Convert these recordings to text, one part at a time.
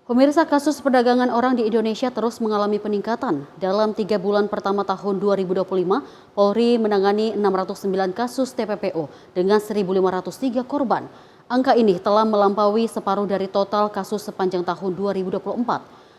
Pemirsa, kasus perdagangan orang di Indonesia terus mengalami peningkatan. Dalam 3 bulan pertama tahun 2025, Polri menangani 609 kasus TPPO dengan 1.503 korban. Angka ini telah melampaui separuh dari total kasus sepanjang tahun 2024.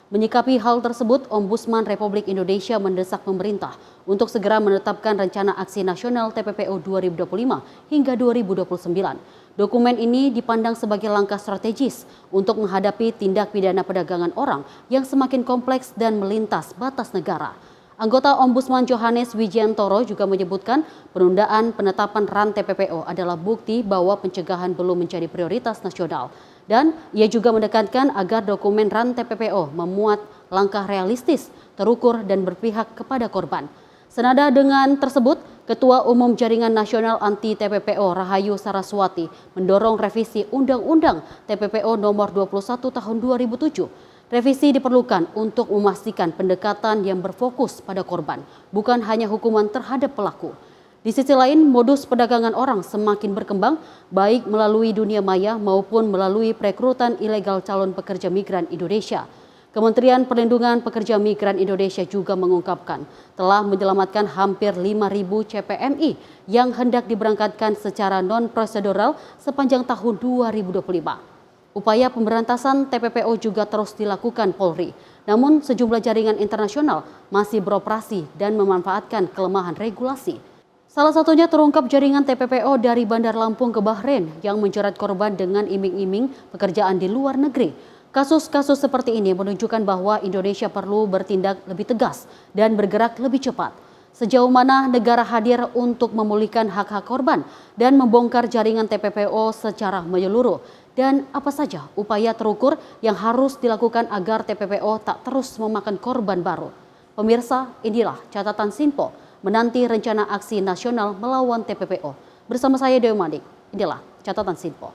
Menyikapi hal tersebut, Ombudsman Republik Indonesia mendesak pemerintah untuk segera menetapkan rencana aksi nasional TPPO 2025 hingga 2029. Dokumen ini dipandang sebagai langkah strategis untuk menghadapi tindak pidana perdagangan orang yang semakin kompleks dan melintas batas negara. Anggota Ombudsman Johannes Wijiantoro juga menyebutkan penundaan penetapan RAN TPPO adalah bukti bahwa pencegahan belum menjadi prioritas nasional. Dan ia juga menekankan agar dokumen RAN TPPO memuat langkah realistis, terukur dan berpihak kepada korban. Senada dengan tersebut, Ketua Umum Jaringan Nasional Anti TPPO Rahayu Saraswati mendorong revisi Undang-Undang TPPO Nomor 21 Tahun 2007. Revisi diperlukan untuk memastikan pendekatan yang berfokus pada korban, bukan hanya hukuman terhadap pelaku. Di sisi lain, modus perdagangan orang semakin berkembang, baik melalui dunia maya maupun melalui perekrutan ilegal calon pekerja migran Indonesia. Kementerian Perlindungan Pekerja Migran Indonesia juga mengungkapkan telah menyelamatkan hampir 5.000 CPMI yang hendak diberangkatkan secara non-prosedural sepanjang tahun 2025. Upaya pemberantasan TPPO juga terus dilakukan Polri. Namun sejumlah jaringan internasional masih beroperasi dan memanfaatkan kelemahan regulasi. Salah satunya terungkap jaringan TPPO dari Bandar Lampung ke Bahrain yang menjerat korban dengan iming-iming pekerjaan di luar negeri. Kasus-kasus seperti ini menunjukkan bahwa Indonesia perlu bertindak lebih tegas dan bergerak lebih cepat. Sejauh mana negara hadir untuk memulihkan hak-hak korban dan membongkar jaringan TPPO secara menyeluruh? Dan apa saja upaya terukur yang harus dilakukan agar TPPO tak terus memakan korban baru? Pemirsa, inilah catatan Sinpo menanti rencana aksi nasional melawan TPPO. Bersama saya Dewi Manik, inilah catatan Sinpo.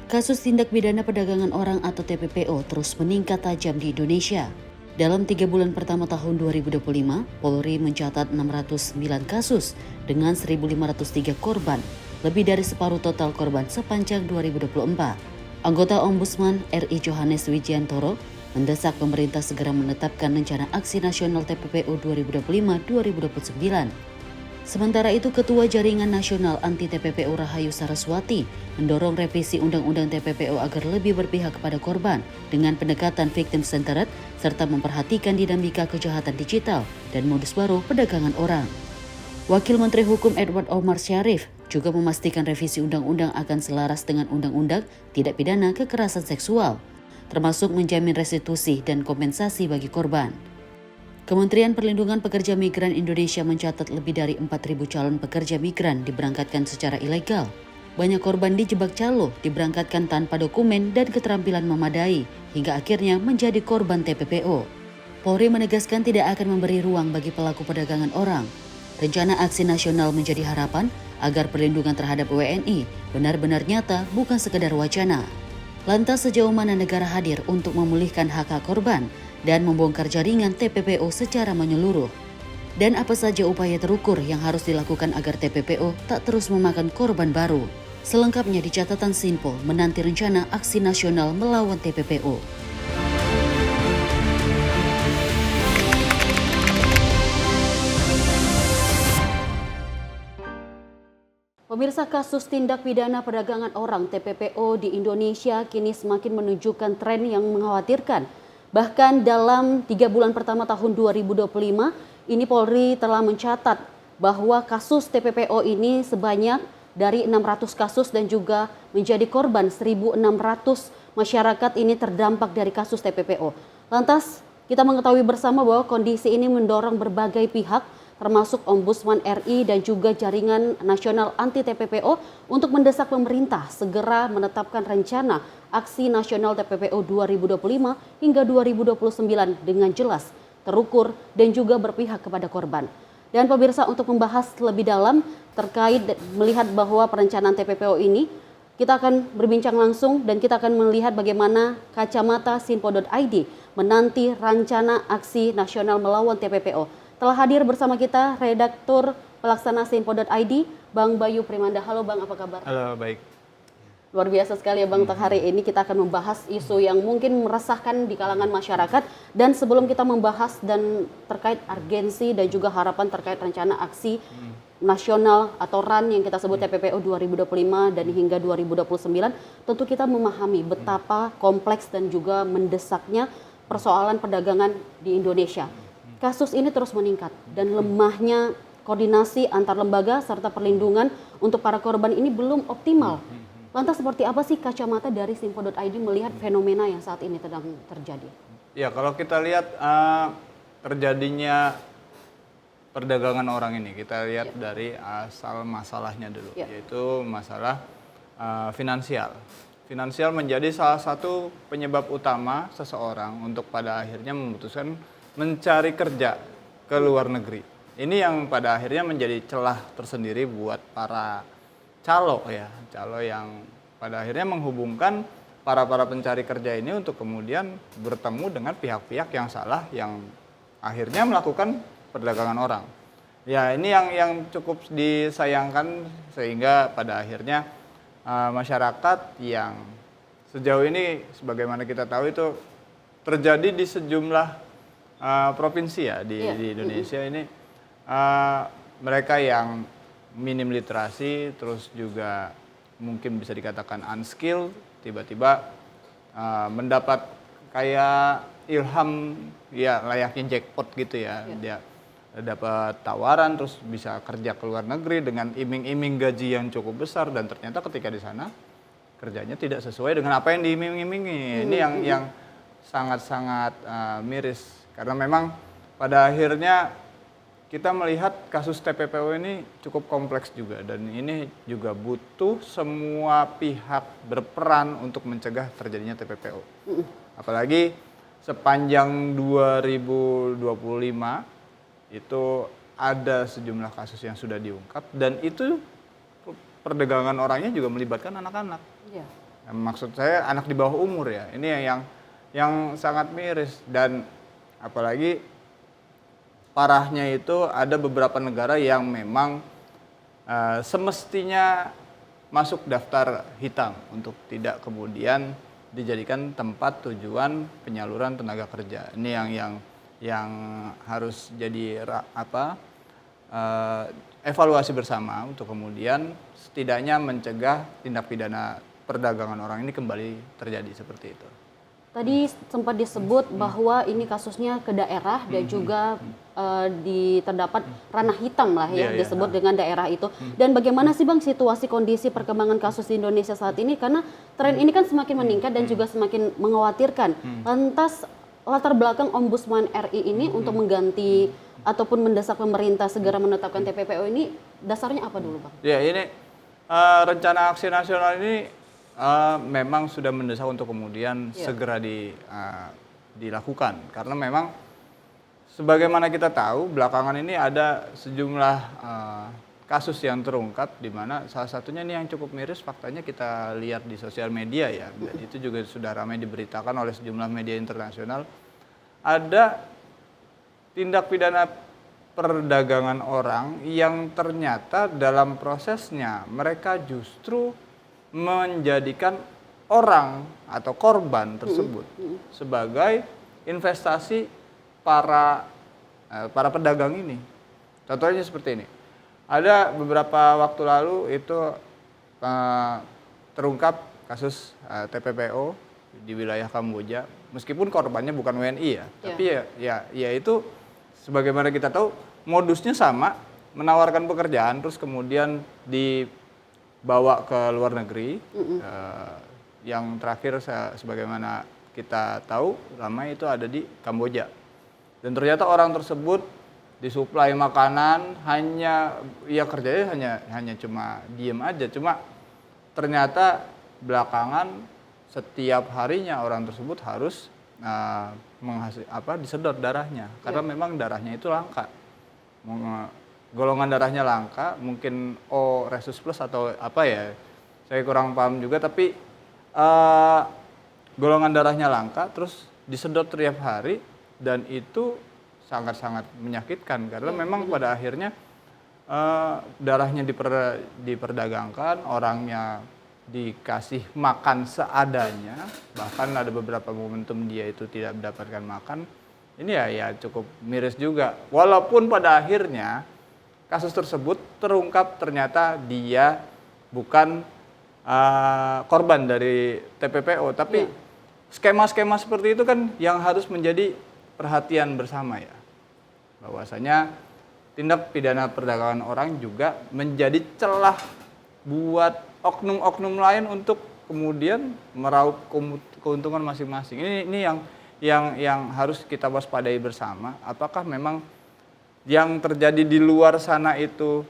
Kasus tindak pidana perdagangan orang atau TPPO terus meningkat tajam di Indonesia. Dalam 3 bulan pertama tahun 2025, Polri mencatat 609 kasus dengan 1.503 korban, lebih dari separuh total korban sepanjang 2024. Anggota Ombudsman RI Johannes Wijiantoro mendesak pemerintah segera menetapkan rencana aksi nasional TPPO 2025-2029. Sementara itu, Ketua Jaringan Nasional Anti TPPO Rahayu Saraswati mendorong revisi Undang-Undang TPPO agar lebih berpihak kepada korban dengan pendekatan victim-centered serta memperhatikan dinamika kejahatan digital dan modus baru perdagangan orang. Wakil Menteri Hukum Edward Omar Syarif juga memastikan revisi undang-undang akan selaras dengan undang-undang tidak pidana kekerasan seksual, termasuk menjamin restitusi dan kompensasi bagi korban. Kementerian Perlindungan Pekerja Migran Indonesia mencatat lebih dari 4.000 calon pekerja migran diberangkatkan secara ilegal. Banyak korban dijebak calo, diberangkatkan tanpa dokumen dan keterampilan memadai, hingga akhirnya menjadi korban TPPO. Polri menegaskan tidak akan memberi ruang bagi pelaku perdagangan orang. Rencana aksi nasional menjadi harapan agar perlindungan terhadap WNI benar-benar nyata, bukan sekedar wacana. Lantas sejauh mana negara hadir untuk memulihkan hak-hak korban dan membongkar jaringan TPPO secara menyeluruh? Dan apa saja upaya terukur yang harus dilakukan agar TPPO tak terus memakan korban baru? Selengkapnya di catatan Sinpo menanti rencana aksi nasional melawan TPPO. Pemirsa, kasus tindak pidana perdagangan orang TPPO di Indonesia kini semakin menunjukkan tren yang mengkhawatirkan. Bahkan dalam 3 bulan pertama tahun 2025, ini Polri telah mencatat bahwa kasus TPPO ini sebanyak dari 600 kasus dan juga menjadi korban 1.600 masyarakat ini terdampak dari kasus TPPO. Lantas kita mengetahui bersama bahwa kondisi ini mendorong berbagai pihak termasuk Ombudsman RI dan juga Jaringan Nasional Anti TPPO untuk mendesak pemerintah segera menetapkan rencana aksi nasional TPPO 2025 hingga 2029 dengan jelas, terukur dan juga berpihak kepada korban. Dan pemirsa, untuk membahas lebih dalam terkait melihat bahwa perencanaan TPPO ini, kita akan berbincang langsung dan kita akan melihat bagaimana kacamata Sinpo.id menanti rencana aksi nasional melawan TPPO. Telah hadir bersama kita redaktur pelaksana Simpo.id, Bang Bayu Primanda. Halo Bang, apa kabar? Halo, baik. Luar biasa sekali ya Bang, hari ini kita akan membahas isu yang mungkin meresahkan di kalangan masyarakat. Dan sebelum kita membahas dan terkait urgensi dan juga harapan terkait rencana aksi nasional atau RAN yang kita sebut TPPO 2025 dan hingga 2029, tentu kita memahami betapa kompleks dan juga mendesaknya persoalan perdagangan di Indonesia. Kasus ini terus meningkat dan lemahnya koordinasi antar lembaga serta perlindungan untuk para korban ini belum optimal. Lantas seperti apa sih kacamata dari Simpo.id melihat fenomena yang saat ini sedang terjadi? Ya, kalau kita lihat terjadinya perdagangan orang ini, kita lihat dari asal masalahnya dulu, yaitu masalah finansial. Finansial menjadi salah satu penyebab utama seseorang untuk pada akhirnya memutuskan mencari kerja ke luar negeri. Ini yang pada akhirnya menjadi celah tersendiri buat para calo yang pada akhirnya menghubungkan para pencari kerja ini untuk kemudian bertemu dengan pihak-pihak yang salah yang akhirnya melakukan perdagangan orang. Ya, ini yang cukup disayangkan sehingga pada akhirnya masyarakat yang sejauh ini sebagaimana kita tahu itu terjadi di sejumlah provinsi ya di Indonesia ini, mereka yang minim literasi terus juga mungkin bisa dikatakan unskilled tiba-tiba mendapat kayak ilham ya layaknya jackpot gitu ya. Dia dapat tawaran terus bisa kerja ke luar negeri dengan iming-iming gaji yang cukup besar dan ternyata ketika di sana kerjanya tidak sesuai dengan apa yang diiming-imingi. Ini yang sangat-sangat miris karena memang pada akhirnya kita melihat kasus TPPO ini cukup kompleks juga dan ini juga butuh semua pihak berperan untuk mencegah terjadinya TPPO. Apalagi sepanjang 2025 itu ada sejumlah kasus yang sudah diungkap dan itu perdagangan orangnya juga melibatkan anak-anak. Ya. Maksud saya anak di bawah umur ya. Ini yang sangat miris dan apalagi parahnya itu ada beberapa negara yang memang semestinya masuk daftar hitam untuk tidak kemudian dijadikan tempat tujuan penyaluran tenaga kerja. Ini yang harus jadi evaluasi bersama untuk kemudian setidaknya mencegah tindak pidana perdagangan orang ini kembali terjadi seperti itu. Tadi sempat disebut bahwa ini kasusnya ke daerah dan juga terdapat ranah hitam lah ya disebut dengan daerah itu. Dan bagaimana sih Bang situasi kondisi perkembangan kasus di Indonesia saat ini karena tren ini kan semakin meningkat dan juga semakin mengkhawatirkan. Lantas latar belakang Ombudsman RI ini untuk mengganti ataupun mendesak pemerintah segera menetapkan TPPO ini dasarnya apa dulu Bang? Ya ini rencana aksi nasional ini memang sudah mendesak untuk kemudian segera dilakukan karena memang sebagaimana kita tahu belakangan ini ada sejumlah kasus yang terungkap di mana salah satunya ini yang cukup miris faktanya kita lihat di sosial media ya dan itu juga sudah ramai diberitakan oleh sejumlah media internasional ada tindak pidana perdagangan orang yang ternyata dalam prosesnya mereka justru menjadikan orang atau korban tersebut sebagai investasi para pedagang ini. Contohnya seperti ini. Ada beberapa waktu lalu itu terungkap kasus TPPO di wilayah Kamboja. Meskipun korbannya bukan WNI ya, tapi ya itu sebagaimana kita tahu modusnya sama, menawarkan pekerjaan terus kemudian dibawa ke luar negeri. Yang terakhir sebagaimana kita tahu ramai itu ada di Kamboja. Dan ternyata orang tersebut disuplai makanan kerjanya hanya cuma diem aja, cuma ternyata belakangan setiap harinya orang tersebut harus disedot darahnya karena memang darahnya itu langka, golongan darahnya langka, mungkin O resus plus atau apa ya, saya kurang paham juga, tapi golongan darahnya langka terus disedot tiap hari dan itu sangat-sangat menyakitkan karena memang pada akhirnya darahnya diperdagangkan, orangnya dikasih makan seadanya, bahkan ada beberapa momentum dia itu tidak mendapatkan makan. Ini ya cukup miris juga. Walaupun pada akhirnya kasus tersebut terungkap ternyata dia bukan korban dari TPPO, tapi skema-skema seperti itu kan yang harus menjadi perhatian bersama ya. Bahwasanya tindak pidana perdagangan orang juga menjadi celah buat oknum-oknum lain untuk kemudian meraup keuntungan masing-masing. Ini yang harus kita waspadai bersama. Apakah memang yang terjadi di luar sana itu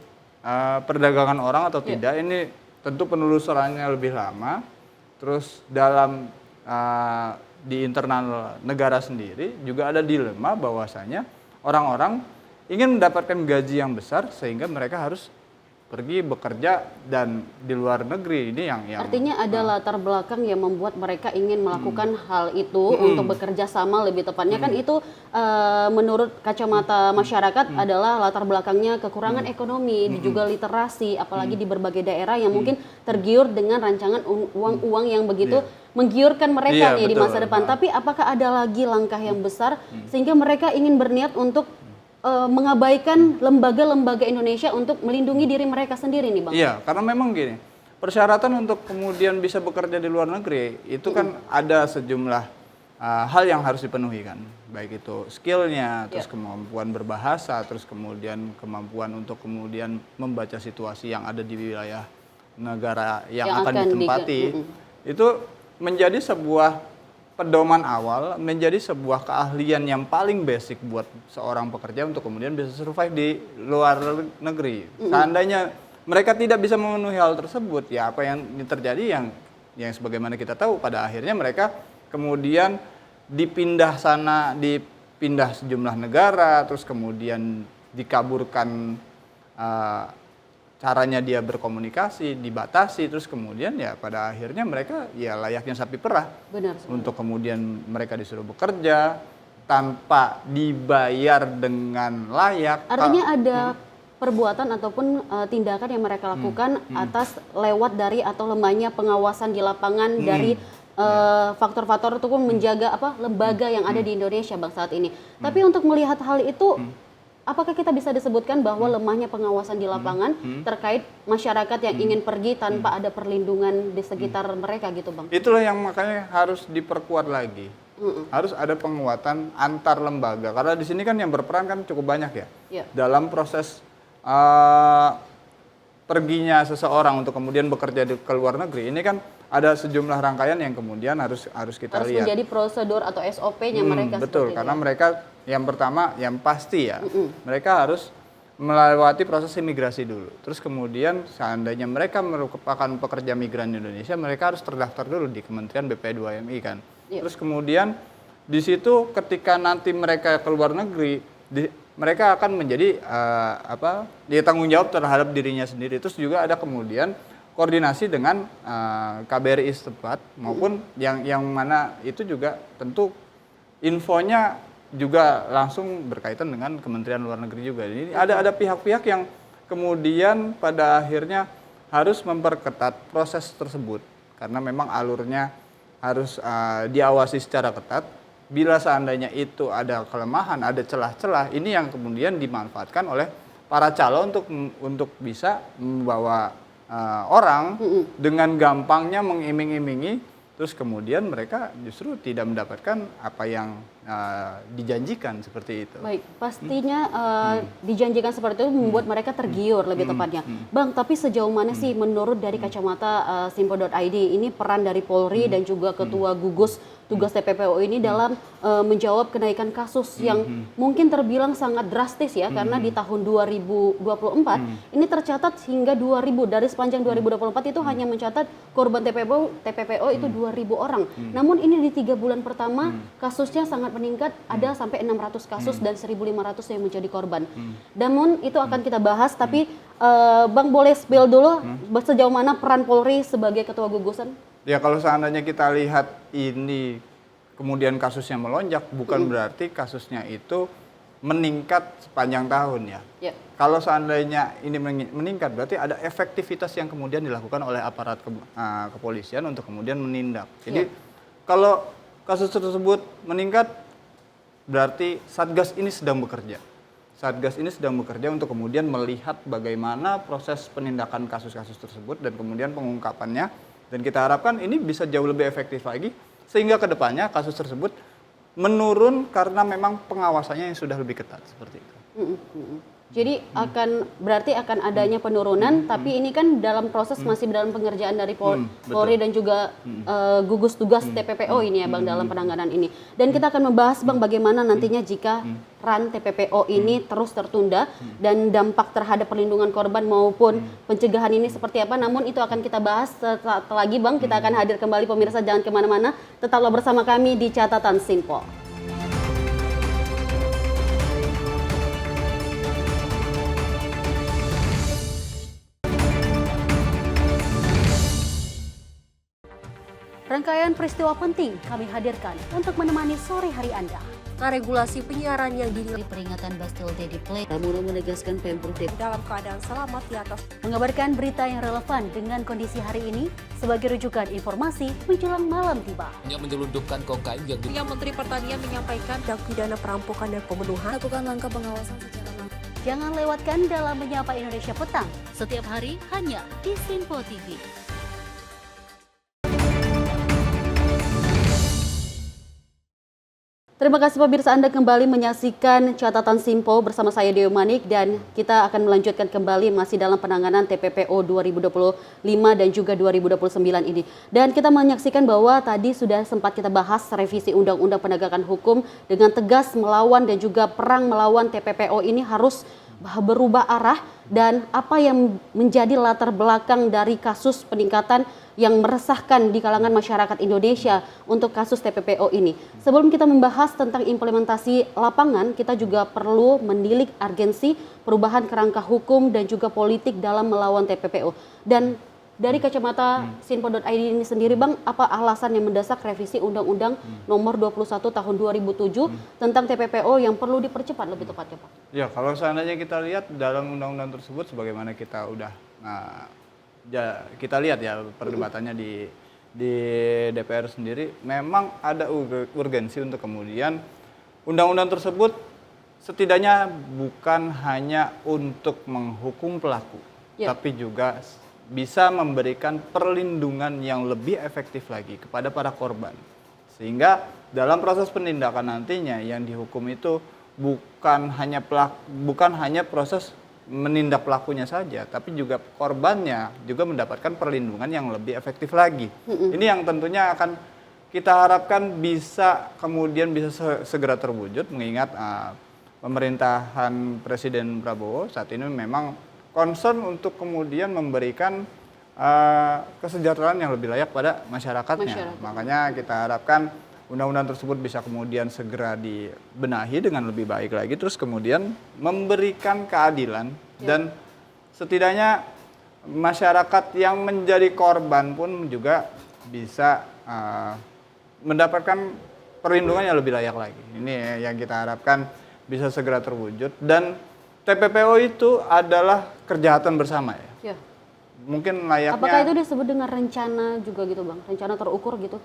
perdagangan orang atau tidak? Ini tentu penelusurannya lebih lama. Terus dalam di internal negara sendiri juga ada dilema bahwasanya orang-orang ingin mendapatkan gaji yang besar sehingga mereka harus pergi bekerja dan di luar negeri. Ini yang artinya ada latar belakang yang membuat mereka ingin melakukan hal itu untuk bekerja sama, lebih tepatnya kan itu menurut kacamata masyarakat adalah latar belakangnya kekurangan ekonomi, juga literasi, apalagi di berbagai daerah yang mungkin tergiur dengan rancangan uang-uang yang begitu menggiurkan mereka nih di masa depan. Tapi apakah ada lagi langkah yang besar sehingga mereka ingin berniat untuk mengabaikan lembaga-lembaga Indonesia untuk melindungi diri mereka sendiri nih Bang? Iya, karena memang gini, persyaratan untuk kemudian bisa bekerja di luar negeri itu kan ada sejumlah hal yang harus dipenuhi kan, baik itu skillnya, terus kemampuan berbahasa, terus kemudian kemampuan untuk kemudian membaca situasi yang ada di wilayah negara yang akan ditempati. Itu menjadi sebuah pedoman awal, menjadi sebuah keahlian yang paling basic buat seorang pekerja untuk kemudian bisa survive di luar negeri. Seandainya mereka tidak bisa memenuhi hal tersebut, ya apa yang terjadi yang sebagaimana kita tahu pada akhirnya mereka kemudian dipindah sejumlah negara, terus kemudian dikaburkan caranya dia berkomunikasi, dibatasi, terus kemudian ya pada akhirnya mereka ya layaknya sapi perah. Benar. Untuk kemudian mereka disuruh bekerja tanpa dibayar dengan layak. Artinya ada perbuatan ataupun tindakan yang mereka lakukan atas lewat dari atau lemahnya pengawasan di lapangan dari faktor-faktor itu pun menjaga lembaga yang ada di Indonesia Bang saat ini. Tapi untuk melihat hal itu, apakah kita bisa disebutkan bahwa lemahnya pengawasan di lapangan terkait masyarakat yang ingin pergi tanpa ada perlindungan di sekitar mereka gitu Bang? Itulah yang makanya harus diperkuat lagi. Harus ada penguatan antar lembaga. Karena di sini kan yang berperan kan cukup banyak ya. Dalam proses perginya seseorang untuk kemudian bekerja ke luar negeri. Ini kan ada sejumlah rangkaian yang kemudian harus kita lihat. Harus menjadi prosedur atau SOP-nya mereka. Betul, karena mereka yang pertama, yang pasti ya, mereka harus melewati proses imigrasi dulu. Terus kemudian seandainya mereka merupakan pekerja migran di Indonesia, mereka harus terdaftar dulu di Kementerian BPI2MI kan. Terus kemudian di situ ketika nanti mereka ke luar negeri, mereka akan menjadi dia tanggung jawab terhadap dirinya sendiri. Terus juga ada kemudian koordinasi dengan KBRI setempat maupun yang mana itu juga tentu infonya juga langsung berkaitan dengan Kementerian Luar Negeri juga. Ini ada pihak-pihak yang kemudian pada akhirnya harus memperketat proses tersebut karena memang alurnya harus diawasi secara ketat. Bila seandainya itu ada kelemahan, ada celah-celah, ini yang kemudian dimanfaatkan oleh para calon untuk bisa membawa orang dengan gampangnya mengiming-imingi, terus kemudian mereka justru tidak mendapatkan apa yang dijanjikan seperti itu. Baik, pastinya dijanjikan seperti itu membuat mereka tergiur lebih tepatnya. Bang, tapi sejauh mana sih menurut dari kacamata Simpo.id ini peran dari Polri dan juga Ketua Gugus Tugas TPPO ini dalam menjawab kenaikan kasus yang mungkin terbilang sangat drastis ya, karena di tahun 2024 ini tercatat hingga 2000, dari sepanjang 2024 itu hanya mencatat korban TPPO itu 2000 orang. Namun ini di 3 bulan pertama kasusnya sangat meningkat, ada sampai 600 kasus dan 1.500 yang menjadi korban. Namun itu akan kita bahas, tapi Bang boleh spill dulu sejauh mana peran Polri sebagai ketua gugusan? Ya kalau seandainya kita lihat ini kemudian kasusnya melonjak, bukan berarti kasusnya itu meningkat sepanjang tahun ya. Ya. Kalau seandainya ini meningkat, berarti ada efektivitas yang kemudian dilakukan oleh aparat kepolisian untuk kemudian menindak. Jadi kalau kasus tersebut meningkat, berarti Satgas ini sedang bekerja. Satgas ini sedang bekerja untuk kemudian melihat bagaimana proses penindakan kasus-kasus tersebut dan kemudian pengungkapannya. Dan kita harapkan ini bisa jauh lebih efektif lagi, sehingga ke depannya kasus tersebut menurun karena memang pengawasannya yang sudah lebih ketat seperti itu. Jadi berarti akan adanya penurunan, tapi ini kan dalam proses masih dalam pengerjaan dari Polri dan juga gugus tugas TPPO ini ya Bang dalam penanganan ini. Dan kita akan membahas Bang bagaimana nantinya jika RAN TPPO ini terus tertunda dan dampak terhadap perlindungan korban maupun pencegahan ini seperti apa. Namun itu akan kita bahas sesaat lagi Bang. Kita akan hadir kembali pemirsa, jangan kemana-mana. Tetaplah bersama kami di Catatan Simpo. Rangkaian peristiwa penting kami hadirkan untuk menemani sore hari Anda. Regulasi penyiaran yang dinilai Peringatan Bastille Day di Play, Pramono menegaskan Pemprov DKI dalam keadaan selamat di atas mengabarkan berita yang relevan dengan kondisi hari ini sebagai rujukan informasi menjelang malam tiba. Yang menyelundupkan kokain yang Menteri Pertanian menyampaikan tindak pidana perampokan dan pembunuhan. Lakukan langkah pengawasan secara langsung. Jangan lewatkan dalam Menyapa Indonesia Petang setiap hari hanya di Simpo TV. Terima kasih pemirsa, Anda kembali menyaksikan Catatan Simpo bersama saya Dewi Manik, dan kita akan melanjutkan kembali masih dalam penanganan TPPO 2025 dan juga 2029 ini. Dan kita menyaksikan bahwa tadi sudah sempat kita bahas revisi Undang-Undang Penegakan Hukum dengan tegas melawan dan juga perang melawan TPPO ini harus berubah arah, dan apa yang menjadi latar belakang dari kasus peningkatan yang meresahkan di kalangan masyarakat Indonesia untuk kasus TPPO ini. Sebelum kita membahas tentang implementasi lapangan, kita juga perlu menilik urgensi perubahan kerangka hukum dan juga politik dalam melawan TPPO. Dan dari kacamata Sinpo.id ini sendiri Bang, apa alasan yang mendesak revisi Undang-Undang Nomor 21 Tahun 2007 tentang TPPO yang perlu dipercepat lebih tepatnya Pak? Ya, kalau seandainya kita lihat dalam undang-undang tersebut, sebagaimana kita udah kita lihat ya perdebatannya di DPR sendiri, memang ada urgensi untuk kemudian undang-undang tersebut setidaknya bukan hanya untuk menghukum pelaku, tapi juga bisa memberikan perlindungan yang lebih efektif lagi kepada para korban. Sehingga dalam proses penindakan nantinya yang dihukum itu bukan hanya proses menindak pelakunya saja, tapi juga korbannya juga mendapatkan perlindungan yang lebih efektif lagi. Ini yang tentunya akan kita harapkan bisa segera terwujud, mengingat pemerintahan Presiden Prabowo saat ini memang concern untuk kemudian memberikan kesejahteraan yang lebih layak pada masyarakatnya. Makanya kita harapkan undang-undang tersebut bisa kemudian segera dibenahi dengan lebih baik lagi, terus kemudian memberikan keadilan dan setidaknya masyarakat yang menjadi korban pun juga bisa mendapatkan perlindungan yang lebih layak lagi. Ini yang kita harapkan bisa segera terwujud, dan TPPO itu adalah kejahatan bersama ya. Mungkin layaknya. Apakah itu disebut dengan rencana juga gitu Bang? Rencana terukur gitu?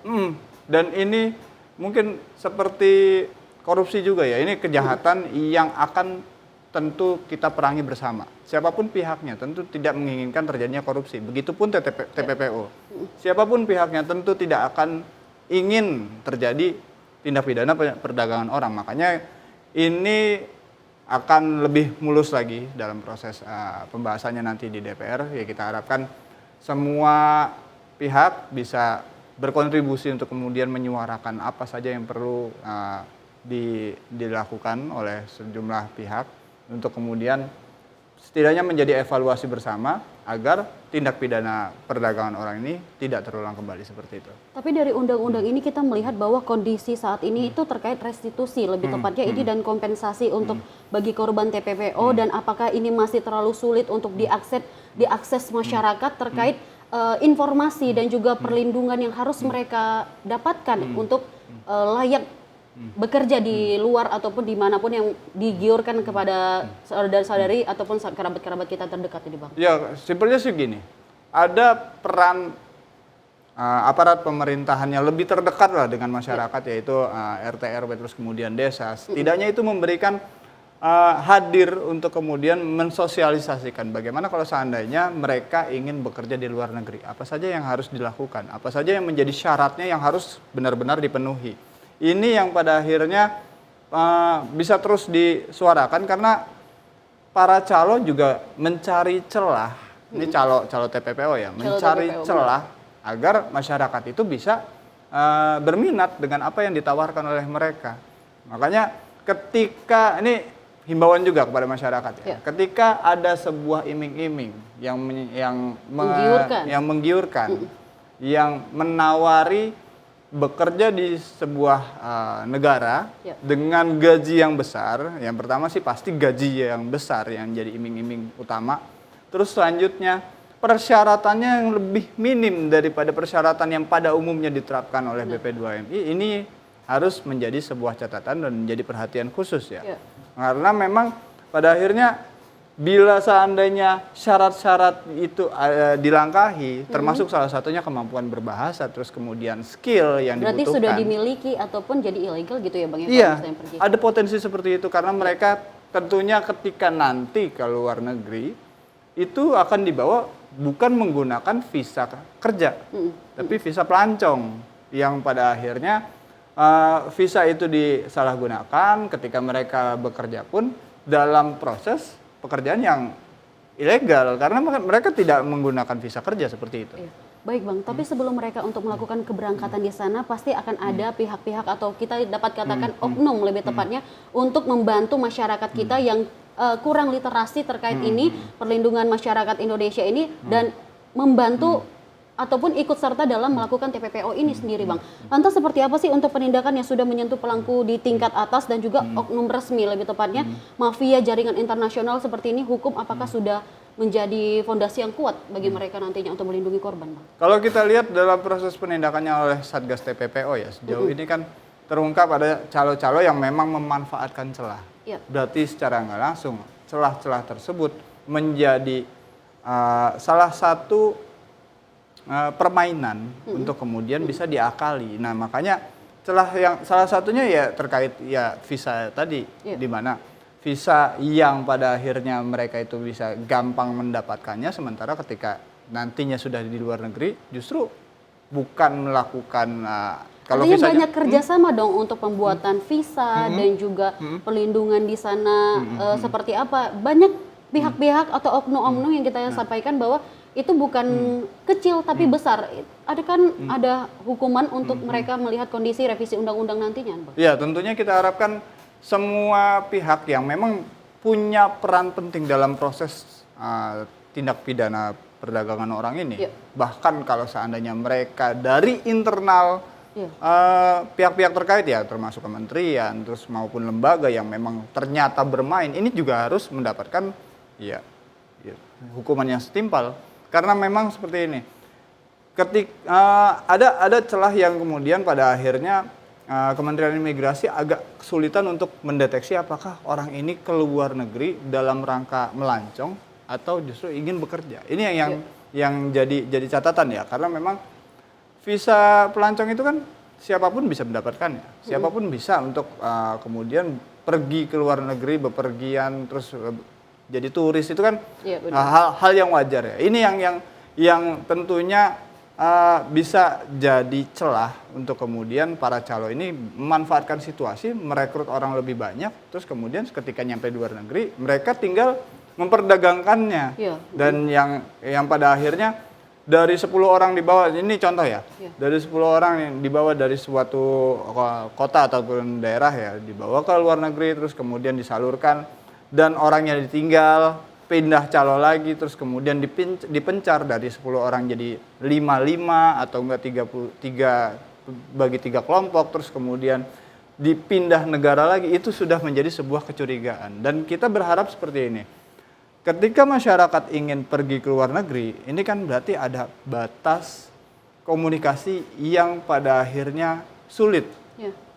Dan ini mungkin seperti korupsi juga ya. Ini kejahatan yang akan tentu kita perangi bersama. Siapapun pihaknya tentu tidak menginginkan terjadinya korupsi. Begitupun TPPO. Siapapun pihaknya tentu tidak akan ingin terjadi tindak pidana perdagangan orang. Makanya ini akan lebih mulus lagi dalam proses pembahasannya nanti di DPR. Ya, kita harapkan semua pihak bisa berkontribusi untuk kemudian menyuarakan apa saja yang perlu dilakukan oleh sejumlah pihak untuk kemudian setidaknya menjadi evaluasi bersama agar tindak pidana perdagangan orang ini tidak terulang kembali seperti itu. Tapi dari undang-undang ini kita melihat bahwa kondisi saat ini itu terkait restitusi, lebih tepatnya ini, dan kompensasi untuk bagi korban TPPO, dan apakah ini masih terlalu sulit untuk diakses masyarakat terkait informasi dan juga perlindungan yang harus mereka dapatkan untuk layak bekerja di luar ataupun dimanapun yang digiurkan kepada saudara-saudari ataupun kerabat-kerabat kita terdekat ini Bang? Ya, simpelnya sih gini, ada peran aparat pemerintahan yang lebih terdekat lah dengan masyarakat, yaitu RT RW terus kemudian desa. Setidaknya itu memberikan hadir untuk kemudian mensosialisasikan bagaimana kalau seandainya mereka ingin bekerja di luar negeri, apa saja yang harus dilakukan, apa saja yang menjadi syaratnya yang harus benar-benar dipenuhi. Ini yang pada akhirnya bisa terus disuarakan karena para calon juga mencari celah, ini calo TPPO ya, mencari TPPO, celah agar masyarakat itu bisa berminat dengan apa yang ditawarkan oleh mereka. Makanya ketika ini himbauan juga kepada masyarakat ya. Ketika ada sebuah iming-iming yang menggiurkan, yang menawari bekerja di sebuah negara dengan gaji yang besar, yang pertama sih pasti gaji yang besar yang jadi iming-iming utama. Terus selanjutnya persyaratannya yang lebih minim daripada persyaratan yang pada umumnya diterapkan oleh BP2MI, ini harus menjadi sebuah catatan dan menjadi perhatian khusus ya. Karena memang pada akhirnya bila seandainya syarat-syarat itu dilangkahi, termasuk salah satunya kemampuan berbahasa, terus kemudian skill yang berarti dibutuhkan. Sudah dimiliki ataupun jadi ilegal gitu ya Bang? Iya, ada potensi seperti itu karena mereka tentunya ketika nanti ke luar negeri, itu akan dibawa bukan menggunakan visa kerja, tapi visa pelancong yang pada akhirnya visa itu disalahgunakan ketika mereka bekerja pun dalam proses pekerjaan yang ilegal karena mereka tidak menggunakan visa kerja seperti itu. Iya. Baik Bang, tapi sebelum mereka untuk melakukan keberangkatan di sana pasti akan ada pihak-pihak atau kita dapat katakan oknum lebih tepatnya untuk membantu masyarakat kita yang kurang literasi terkait ini, perlindungan masyarakat Indonesia ini dan membantu ataupun ikut serta dalam melakukan TPPO ini sendiri Bang. Lantas seperti apa sih untuk penindakan yang sudah menyentuh pelaku di tingkat atas dan juga oknum resmi lebih tepatnya mafia jaringan internasional seperti ini, hukum apakah sudah menjadi fondasi yang kuat bagi mereka nantinya untuk melindungi korban Bang? Kalau kita lihat dalam proses penindakannya oleh Satgas TPPO ya, sejauh ini kan terungkap ada calo-calo yang memang memanfaatkan celah. Berarti secara nggak langsung celah-celah tersebut menjadi salah satu permainan untuk kemudian bisa diakali. Nah makanya celah yang salah satunya ya terkait ya visa tadi, di mana visa yang pada akhirnya mereka itu bisa gampang mendapatkannya, sementara ketika nantinya sudah di luar negeri justru bukan melakukan kalau artinya visanya, banyak kerjasama dong untuk pembuatan visa dan juga perlindungan di sana seperti apa. Banyak pihak-pihak atau oknum-oknum yang kita sampaikan bahwa itu bukan kecil tapi besar. Ada kan ada hukuman untuk mereka melihat kondisi revisi undang-undang nantinya, Bang? Ya, tentunya kita harapkan semua pihak yang memang punya peran penting dalam proses tindak pidana perdagangan orang ini. Bahkan kalau seandainya mereka dari internal pihak-pihak terkait ya, termasuk kementerian, terus maupun lembaga yang memang ternyata bermain, ini juga harus mendapatkan hukuman yang setimpal. Karena memang seperti ini, ada celah yang kemudian pada akhirnya Kementerian Imigrasi agak kesulitan untuk mendeteksi apakah orang ini keluar negeri dalam rangka melancong atau justru ingin bekerja. Ini yang jadi catatan ya, karena memang visa pelancong itu kan siapapun bisa mendapatkannya, siapapun bisa untuk kemudian pergi ke luar negeri, bepergian, terus jadi turis itu kan hal yang wajar ya. Ini yang tentunya bisa jadi celah untuk kemudian para calo ini memanfaatkan situasi, merekrut orang lebih banyak, terus kemudian ketika nyampe di luar negeri mereka tinggal memperdagangkannya. Dan yang pada akhirnya dari 10 orang dibawa, ini contoh ya, dari 10 orang yang dibawa dari suatu kota ataupun daerah ya, dibawa ke luar negeri, terus kemudian disalurkan, dan orangnya ditinggal, pindah calo lagi, terus kemudian dipencar dari 10 orang jadi 5 atau enggak 3 bagi 3 kelompok, terus kemudian dipindah negara lagi, itu sudah menjadi sebuah kecurigaan. Dan kita berharap seperti ini. Ketika masyarakat ingin pergi ke luar negeri, ini kan berarti ada batas komunikasi yang pada akhirnya sulit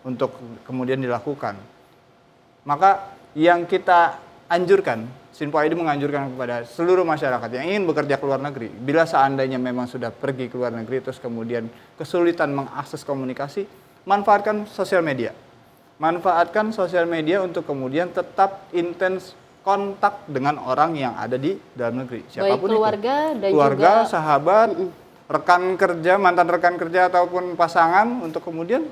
untuk kemudian dilakukan. Maka yang kita anjurkan, Sinpo ID menganjurkan kepada seluruh masyarakat yang ingin bekerja ke luar negeri, bila seandainya memang sudah pergi ke luar negeri terus kemudian kesulitan mengakses komunikasi, manfaatkan sosial media. Manfaatkan sosial media untuk kemudian tetap intens kontak dengan orang yang ada di dalam negeri. Siapapun baik keluarga itu. dan keluarga, juga sahabat, rekan kerja, mantan rekan kerja ataupun pasangan untuk kemudian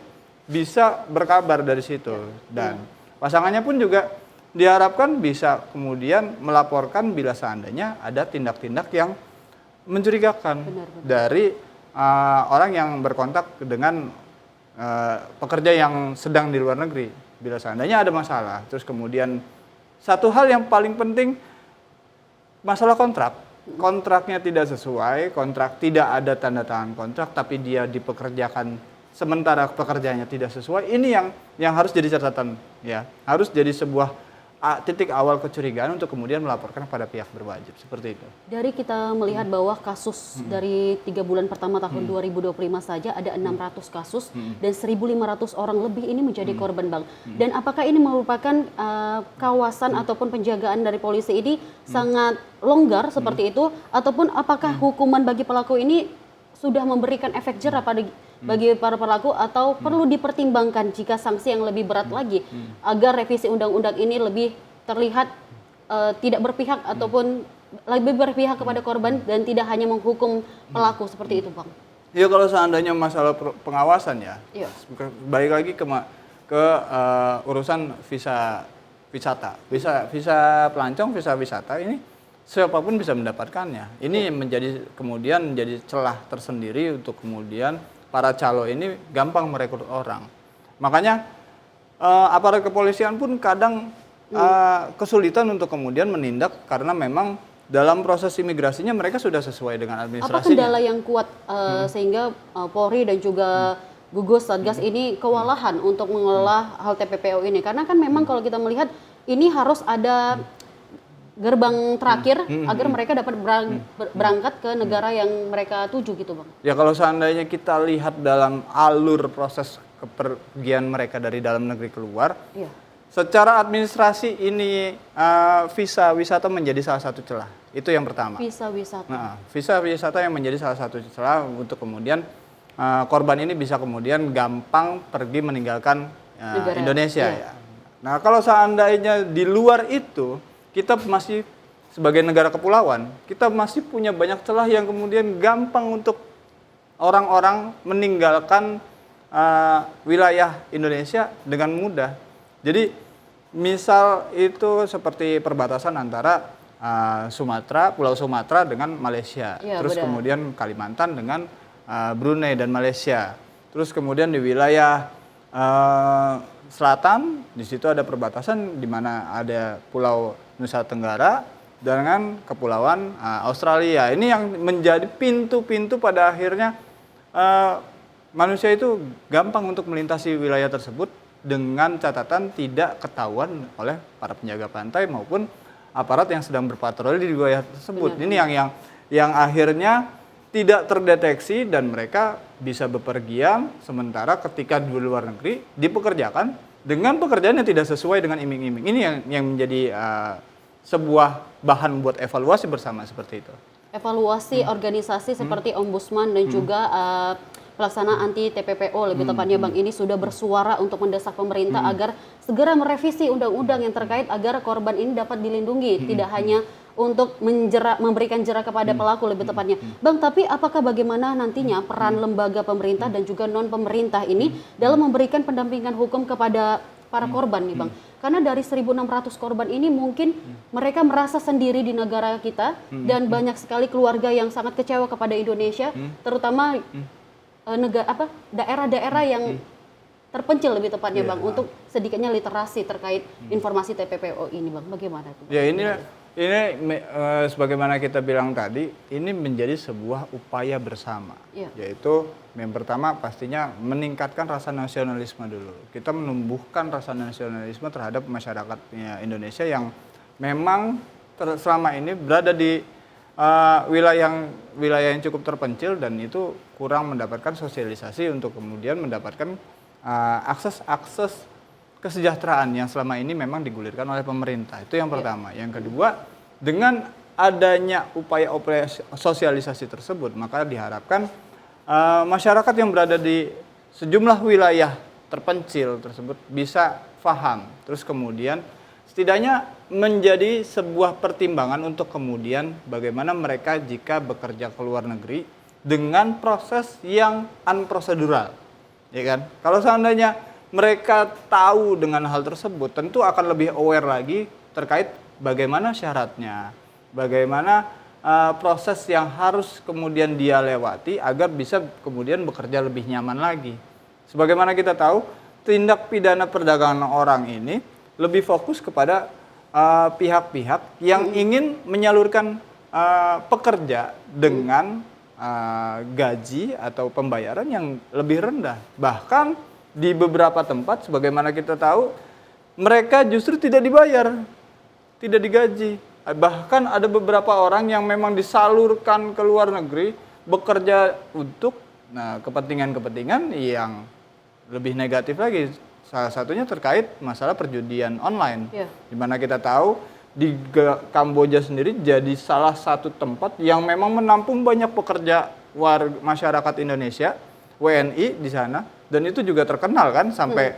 bisa berkabar dari situ. Dan pasangannya pun juga diharapkan bisa kemudian melaporkan bila seandainya ada tindak-tindak yang mencurigakan dari orang yang berkontak dengan pekerja yang sedang di luar negeri. Bila seandainya ada masalah, terus kemudian satu hal yang paling penting, masalah kontrak. Kontraknya tidak sesuai, kontrak tidak ada tanda tangan kontrak, tapi dia dipekerjakan sementara pekerjaannya tidak sesuai. Ini yang harus jadi catatan, ya. Harus jadi sebuah titik awal kecurigaan untuk kemudian melaporkan kepada pihak berwajib, seperti itu. dari kita melihat bahwa kasus dari 3 bulan pertama tahun 2025 saja ada 600 kasus dan 1.500 orang lebih ini menjadi korban, Bang. Dan apakah ini merupakan kawasan ataupun penjagaan dari polisi ini sangat longgar seperti itu, ataupun apakah hukuman bagi pelaku ini sudah memberikan efek jerah bagi para pelaku, atau perlu dipertimbangkan jika sanksi yang lebih berat lagi agar revisi undang-undang ini lebih terlihat tidak berpihak ataupun lebih berpihak kepada korban dan tidak hanya menghukum pelaku seperti itu, Bang? Ya, kalau seandainya masalah pengawasan ya, Iya. balik lagi ke urusan visa wisata, visa pelancong, visa wisata ini siapapun bisa mendapatkannya. Ini kemudian menjadi celah tersendiri untuk kemudian para calo ini gampang merekrut orang. Makanya aparat kepolisian pun kadang kesulitan untuk kemudian menindak karena memang dalam proses imigrasinya mereka sudah sesuai dengan administrasinya. Apa kendala yang kuat sehingga Polri dan juga gugus Satgas ini kewalahan untuk mengelola hal TPPO ini? Karena kan memang kalau kita melihat ini harus ada gerbang terakhir agar mereka dapat berangkat ke negara yang mereka tuju gitu, Bang. Ya, kalau seandainya kita lihat dalam alur proses kepergian mereka dari dalam negeri keluar, Iya. secara administrasi ini visa wisata menjadi salah satu celah. Itu yang pertama. Visa wisata. Nah, visa wisata yang menjadi salah satu celah untuk kemudian korban ini bisa kemudian gampang pergi meninggalkan Indonesia. Iya. Ya. Nah, kalau seandainya di luar itu, kita masih sebagai negara kepulauan, kita masih punya banyak celah yang kemudian gampang untuk orang-orang meninggalkan wilayah Indonesia dengan mudah. Jadi misal itu seperti perbatasan antara Pulau Sumatera dengan Malaysia, Ya, terus benar. kemudian Kalimantan dengan Brunei dan Malaysia, terus kemudian di wilayah selatan, di situ ada perbatasan di mana ada Pulau Nusa Tenggara dengan kepulauan Australia. Ini yang menjadi pintu-pintu pada akhirnya manusia itu gampang untuk melintasi wilayah tersebut dengan catatan tidak ketahuan oleh para penjaga pantai maupun aparat yang sedang berpatroli di wilayah tersebut. Ini yang akhirnya tidak terdeteksi dan mereka bisa bepergian, sementara ketika di luar negeri dipekerjakan dengan pekerjaan yang tidak sesuai dengan iming-iming. Ini yang menjadi sebuah bahan buat evaluasi bersama seperti itu. Evaluasi organisasi seperti Ombudsman dan juga pelaksana anti TPPO lebih tepatnya, Bang, ini sudah bersuara untuk mendesak pemerintah agar segera merevisi undang-undang yang terkait agar korban ini dapat dilindungi, tidak hanya untuk memberikan jerat kepada pelaku lebih tepatnya. Bang, tapi apakah bagaimana nantinya peran lembaga pemerintah dan juga non pemerintah ini dalam memberikan pendampingan hukum kepada para korban nih, Bang? Karena dari 1.600 korban ini mungkin mereka merasa sendiri di negara kita dan banyak sekali keluarga yang sangat kecewa kepada Indonesia, terutama daerah-daerah yang terpencil lebih tepatnya, Bang, untuk sedikitnya literasi terkait informasi TPPO ini, Bang. Bagaimana itu? Ya, ini sebagaimana kita bilang tadi, ini menjadi sebuah upaya bersama. Yaitu yang pertama pastinya meningkatkan rasa nasionalisme dulu. Kita menumbuhkan rasa nasionalisme terhadap masyarakat Indonesia yang memang selama ini berada di wilayah yang cukup terpencil dan itu kurang mendapatkan sosialisasi untuk kemudian mendapatkan akses kesejahteraan yang selama ini memang digulirkan oleh pemerintah. Itu yang pertama. Yang kedua, dengan adanya upaya-upaya sosialisasi tersebut, maka diharapkan masyarakat yang berada di sejumlah wilayah terpencil tersebut bisa paham. Terus kemudian setidaknya menjadi sebuah pertimbangan untuk kemudian bagaimana mereka jika bekerja ke luar negeri dengan proses yang unprocedural, ya kan? Kalau seandainya mereka tahu dengan hal tersebut, tentu akan lebih aware lagi terkait bagaimana syaratnya, bagaimana proses yang harus kemudian dia lewati agar bisa kemudian bekerja lebih nyaman lagi. Sebagaimana kita tahu, tindak pidana perdagangan orang ini lebih fokus kepada pihak-pihak yang ingin menyalurkan pekerja dengan gaji atau pembayaran yang lebih rendah. Bahkan di beberapa tempat, sebagaimana kita tahu, mereka justru tidak dibayar, tidak digaji. Bahkan ada beberapa orang yang memang disalurkan ke luar negeri bekerja untuk kepentingan-kepentingan yang lebih negatif lagi. Salah satunya terkait masalah perjudian online, di mana kita tahu di Kamboja sendiri jadi salah satu tempat yang memang menampung banyak pekerja warga masyarakat Indonesia, WNI di sana, dan itu juga terkenal kan sampai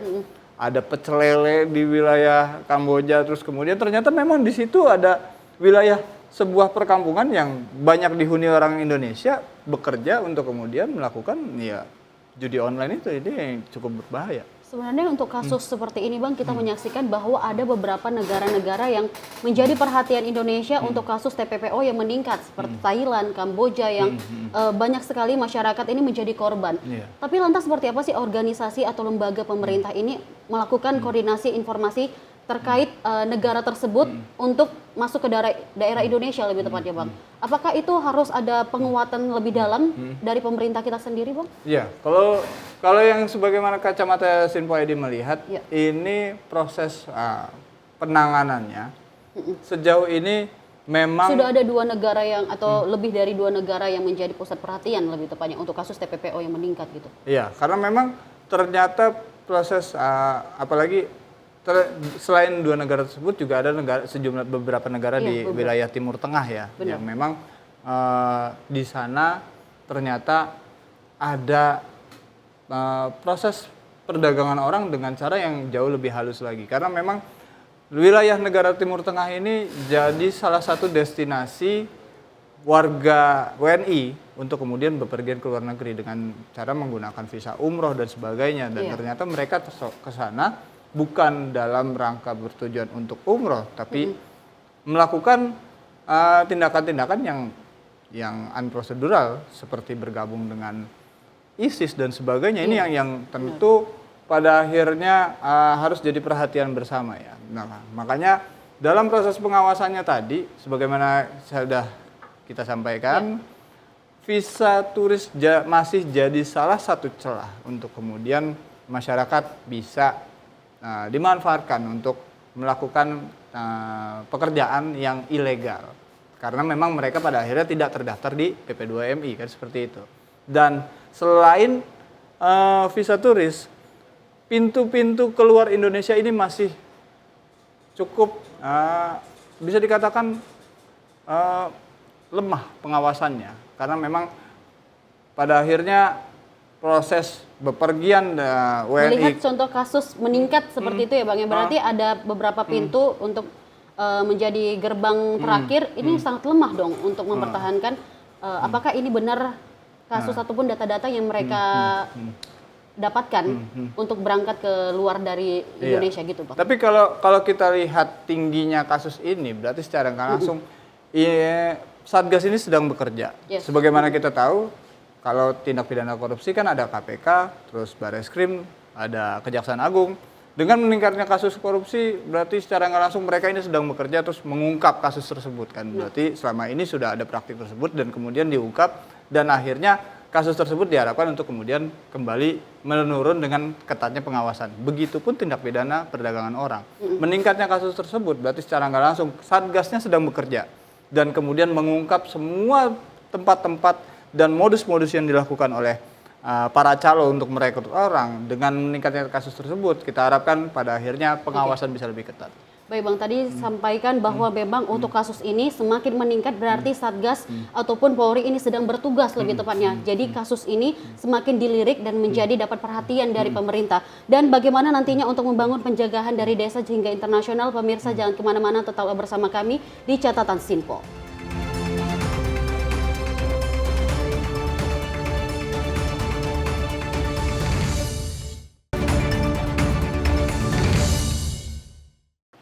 ada pecel lele di wilayah Kamboja. Terus kemudian ternyata memang di situ ada wilayah sebuah perkampungan yang banyak dihuni orang Indonesia bekerja untuk kemudian melakukan judi online itu. Ini yang cukup berbahaya. Sebenarnya untuk kasus seperti ini Bang, kita menyaksikan bahwa ada beberapa negara-negara yang menjadi perhatian Indonesia untuk kasus TPPO yang meningkat, seperti Thailand, Kamboja yang banyak sekali masyarakat ini menjadi korban. Tapi lantas seperti apa sih organisasi atau lembaga pemerintah ini melakukan koordinasi informasi terkait negara tersebut untuk masuk ke daerah Indonesia lebih tepatnya Bang? Apakah itu harus ada penguatan lebih dalam dari pemerintah kita sendiri Bang? Iya, kalau yang sebagaimana kacamata Sinpo ID melihat, ini proses penanganannya sejauh ini memang sudah ada dua negara yang atau lebih dari dua negara yang menjadi pusat perhatian lebih tepatnya untuk kasus TPPO yang meningkat gitu. Iya, karena memang ternyata proses apalagi selain dua negara tersebut juga ada beberapa negara di wilayah Timur Tengah ya, yang memang di sana ternyata ada proses perdagangan orang dengan cara yang jauh lebih halus lagi. Karena memang wilayah negara Timur Tengah ini jadi salah satu destinasi warga WNI untuk kemudian bepergian ke luar negeri dengan cara menggunakan visa umroh dan sebagainya. Dan ternyata mereka ke sana bukan dalam rangka bertujuan untuk umroh, tapi melakukan tindakan-tindakan yang unprocedural seperti bergabung dengan ISIS dan sebagainya. Ini yang tentu pada akhirnya harus jadi perhatian bersama ya. Nah, makanya dalam proses pengawasannya tadi, sebagaimana sudah kita sampaikan, visa turis masih jadi salah satu celah untuk kemudian masyarakat bisa dimanfaatkan untuk melakukan pekerjaan yang ilegal. Karena memang mereka pada akhirnya tidak terdaftar di PP2MI kan seperti itu. Dan selain visa turis, pintu-pintu keluar Indonesia ini masih cukup bisa dikatakan lemah pengawasannya. Karena memang pada akhirnya proses bepergian WNI. Melihat contoh kasus meningkat seperti itu ya Bang, ya berarti ada beberapa pintu untuk menjadi gerbang terakhir, ini sangat lemah dong untuk mempertahankan apakah ini benar kasus ataupun data-data yang mereka dapatkan untuk berangkat ke luar dari Indonesia gitu Bang. Tapi kalau kita lihat tingginya kasus ini, berarti secara nggak langsung Satgas ini sedang bekerja. Sebagaimana kita tahu, kalau tindak pidana korupsi kan ada KPK, terus Bareskrim, ada Kejaksaan Agung. Dengan meningkatnya kasus korupsi, berarti secara nggak langsung mereka ini sedang bekerja terus mengungkap kasus tersebut kan. Berarti selama ini sudah ada praktik tersebut dan kemudian diungkap dan akhirnya kasus tersebut diharapkan untuk kemudian kembali menurun dengan ketatnya pengawasan. Begitupun tindak pidana perdagangan orang. Meningkatnya kasus tersebut berarti secara nggak langsung Satgasnya sedang bekerja dan kemudian mengungkap semua tempat-tempat dan modus-modus yang dilakukan oleh para calo untuk merekrut orang. Dengan meningkatnya kasus tersebut, kita harapkan pada akhirnya pengawasan bisa lebih ketat. Baik Bang, tadi sampaikan bahwa memang untuk kasus ini semakin meningkat berarti Satgas ataupun Polri ini sedang bertugas lebih tepatnya. Jadi kasus ini semakin dilirik dan menjadi dapat perhatian dari pemerintah. Dan bagaimana nantinya untuk membangun pencegahan dari desa hingga internasional, pemirsa jangan kemana-mana, tetap bersama kami di Catatan Sinpo.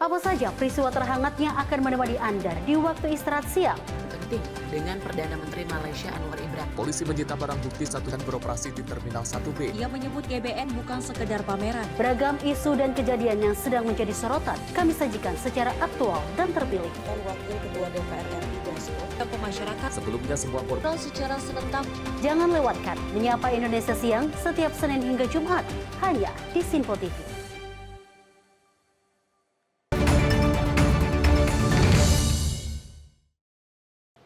Apa saja peristiwa terhangatnya akan menemani Anda di waktu istirahat siang? Penting dengan Perdana Menteri Malaysia Anwar Ibrahim. Polisi menyita barang bukti dan beroperasi di Terminal 1B. Ia menyebut GBN bukan sekedar pameran. Beragam isu dan kejadian yang sedang menjadi sorotan kami sajikan secara aktual dan terpilih. Dan Wakil Ketua DPR RI Dasko ke masyarakat Sebelumnya semua korban secara serentak. Jangan lewatkan Menyapa Indonesia Siang setiap Senin hingga Jumat hanya di Sinpo TV.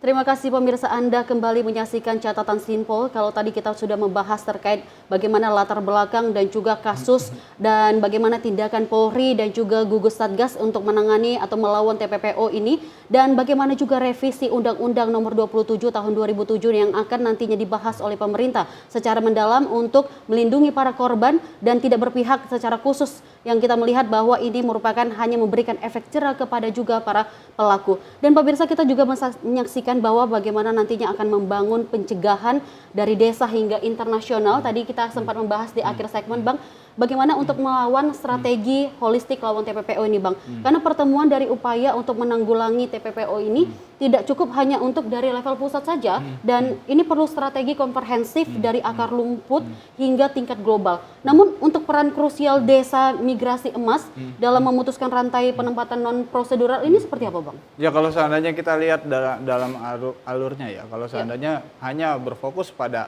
Terima kasih pemirsa, Anda kembali menyaksikan Catatan Sinpo. Kalau tadi kita sudah membahas terkait bagaimana latar belakang dan juga kasus dan bagaimana tindakan Polri dan juga gugus Satgas untuk menangani atau melawan TPPO ini, dan bagaimana juga revisi Undang-Undang Nomor 27 Tahun 2007 yang akan nantinya dibahas oleh pemerintah secara mendalam untuk melindungi para korban dan tidak berpihak secara khusus, yang kita melihat bahwa ini merupakan hanya memberikan efek jerah kepada juga para pelaku. Dan pemirsa, kita juga menyaksikan bahwa bagaimana nantinya akan membangun pencegahan dari desa hingga internasional. Tadi kita sempat membahas di akhir segmen, Bang, bagaimana untuk melawan strategi holistik lawan TPPO ini, Bang. Karena pertemuan dari upaya untuk menanggulangi TPPO ini tidak cukup hanya untuk dari level pusat saja, dan ini perlu strategi komprehensif dari akar rumput hingga tingkat global. Namun untuk peran krusial desa migrasi emas dalam memutuskan rantai penempatan non prosedural ini seperti apa, Bang? Ya, kalau seandainya kita lihat dalam alurnya ya, kalau seandainya hanya berfokus pada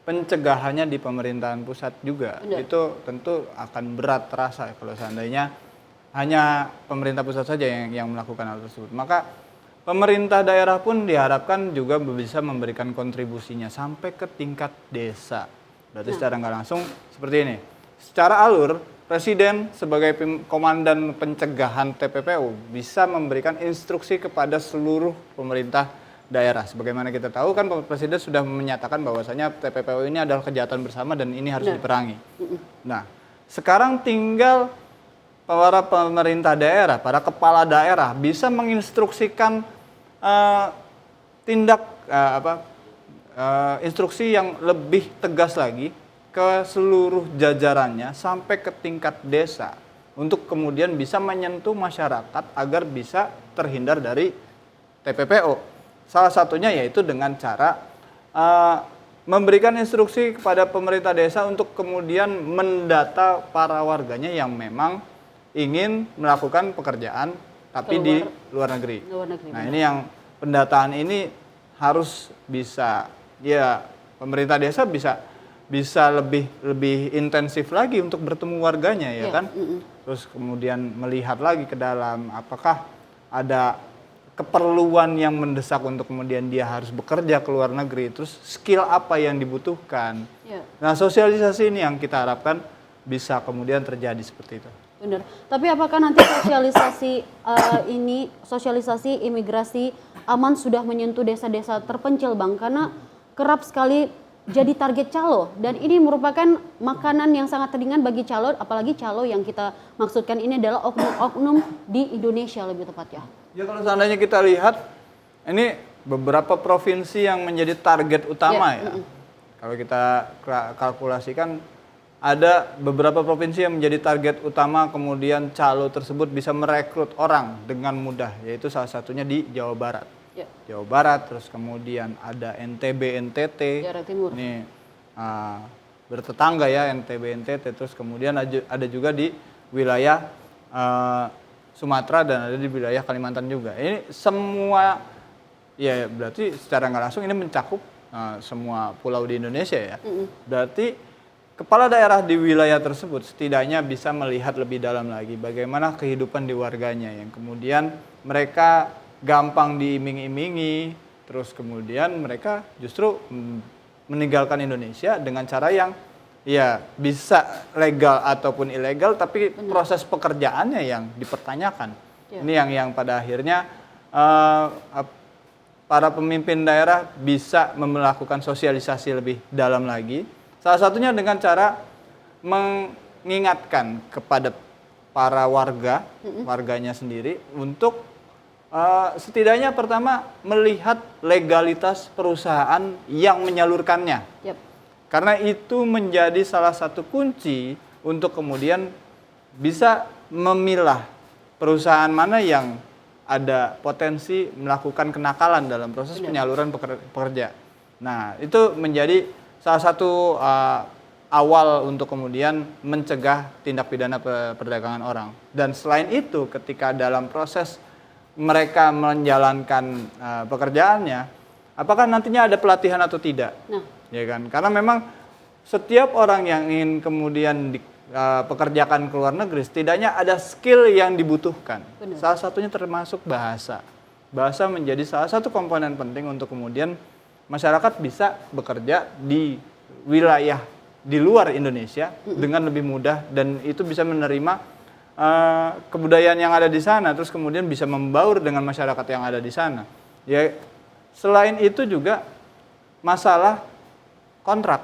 pencegahannya di pemerintahan pusat juga, itu tentu akan berat terasa kalau seandainya hanya pemerintah pusat saja yang melakukan hal tersebut. Maka pemerintah daerah pun diharapkan juga bisa memberikan kontribusinya sampai ke tingkat desa. Berarti secara nggak langsung seperti ini. Secara alur, Presiden sebagai komandan pencegahan TPPO bisa memberikan instruksi kepada seluruh pemerintah daerah. Sebagaimana kita tahu kan Presiden sudah menyatakan bahwasanya TPPO ini adalah kejahatan bersama dan ini harus diperangi. Nah, sekarang tinggal para pemerintah daerah, para kepala daerah bisa menginstruksikan instruksi yang lebih tegas lagi ke seluruh jajarannya sampai ke tingkat desa untuk kemudian bisa menyentuh masyarakat agar bisa terhindar dari TPPO. Salah satunya yaitu dengan cara memberikan instruksi kepada pemerintah desa untuk kemudian mendata para warganya yang memang ingin melakukan pekerjaan tapi di luar negeri. Nah, ini yang pendataan ini harus bisa, ya pemerintah desa bisa lebih intensif lagi untuk bertemu warganya, ya kan? Terus kemudian melihat lagi ke dalam apakah ada keperluan yang mendesak untuk kemudian dia harus bekerja ke luar negeri, terus skill apa yang dibutuhkan. Nah, sosialisasi ini yang kita harapkan bisa kemudian terjadi seperti itu. Benar. Tapi apakah nanti sosialisasi imigrasi aman sudah menyentuh desa-desa terpencil, Bang? Karena kerap sekali jadi target calo, dan ini merupakan makanan yang sangat ringan bagi calo, apalagi calo yang kita maksudkan ini adalah oknum-oknum di Indonesia lebih tepatnya. Ya, kalau seandainya kita lihat ini beberapa provinsi yang menjadi target utama Kalau kita kalkulasikan ada beberapa provinsi yang menjadi target utama, kemudian calo tersebut bisa merekrut orang dengan mudah, yaitu salah satunya di Jawa Barat. Jawa Barat, terus kemudian ada NTB, NTT, Jawa Timur. Ini bertetangga ya, NTB, NTT, terus kemudian ada juga di wilayah Sumatera dan ada di wilayah Kalimantan juga. Ini semua, ya berarti secara nggak langsung ini mencakup semua pulau di Indonesia ya. Berarti kepala daerah di wilayah tersebut setidaknya bisa melihat lebih dalam lagi bagaimana kehidupan di warganya yang kemudian mereka gampang diiming-imingi, terus kemudian mereka justru meninggalkan Indonesia dengan cara yang ya bisa legal ataupun ilegal, tapi proses pekerjaannya yang dipertanyakan. Ini yang pada akhirnya para pemimpin daerah bisa melakukan sosialisasi lebih dalam lagi. Salah satunya dengan cara mengingatkan kepada para warganya sendiri untuk setidaknya pertama melihat legalitas perusahaan yang menyalurkannya. Karena itu menjadi salah satu kunci untuk kemudian bisa memilah perusahaan mana yang ada potensi melakukan kenakalan dalam proses penyaluran pekerja. Nah, itu menjadi salah satu awal untuk kemudian mencegah tindak pidana perdagangan orang. Dan selain itu, ketika dalam proses mereka menjalankan pekerjaannya, apakah nantinya ada pelatihan atau tidak? Ya kan? Karena memang setiap orang yang ingin kemudian pekerjakan ke luar negeri, setidaknya ada skill yang dibutuhkan. Salah satunya termasuk bahasa. Bahasa menjadi salah satu komponen penting untuk kemudian masyarakat bisa bekerja di wilayah di luar Indonesia dengan lebih mudah, dan itu bisa menerima kebudayaan yang ada di sana, terus kemudian bisa membaur dengan masyarakat yang ada di sana. Ya, selain itu juga masalah kontrak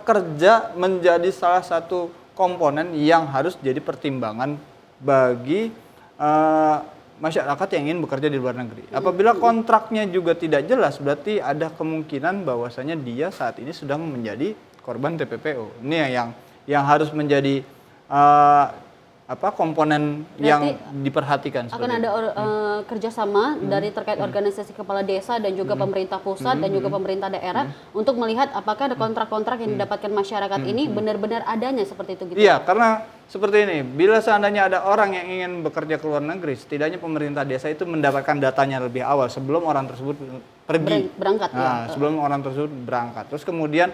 kerja menjadi salah satu komponen yang harus jadi pertimbangan bagi masyarakat yang ingin bekerja di luar negeri. Apabila kontraknya juga tidak jelas, berarti ada kemungkinan bahwasanya dia saat ini sedang menjadi korban TPPO. Ini yang harus menjadi komponen berarti yang diperhatikan. Akan ada kerjasama dari terkait organisasi kepala desa dan juga pemerintah pusat dan juga pemerintah daerah untuk melihat apakah ada kontrak-kontrak yang didapatkan masyarakat ini benar-benar adanya seperti itu gitu. Iya, karena seperti ini, bila seandainya ada orang yang ingin bekerja ke luar negeri, setidaknya pemerintah desa itu mendapatkan datanya lebih awal sebelum orang tersebut pergi. Berangkat sebelum orang tersebut berangkat. Terus kemudian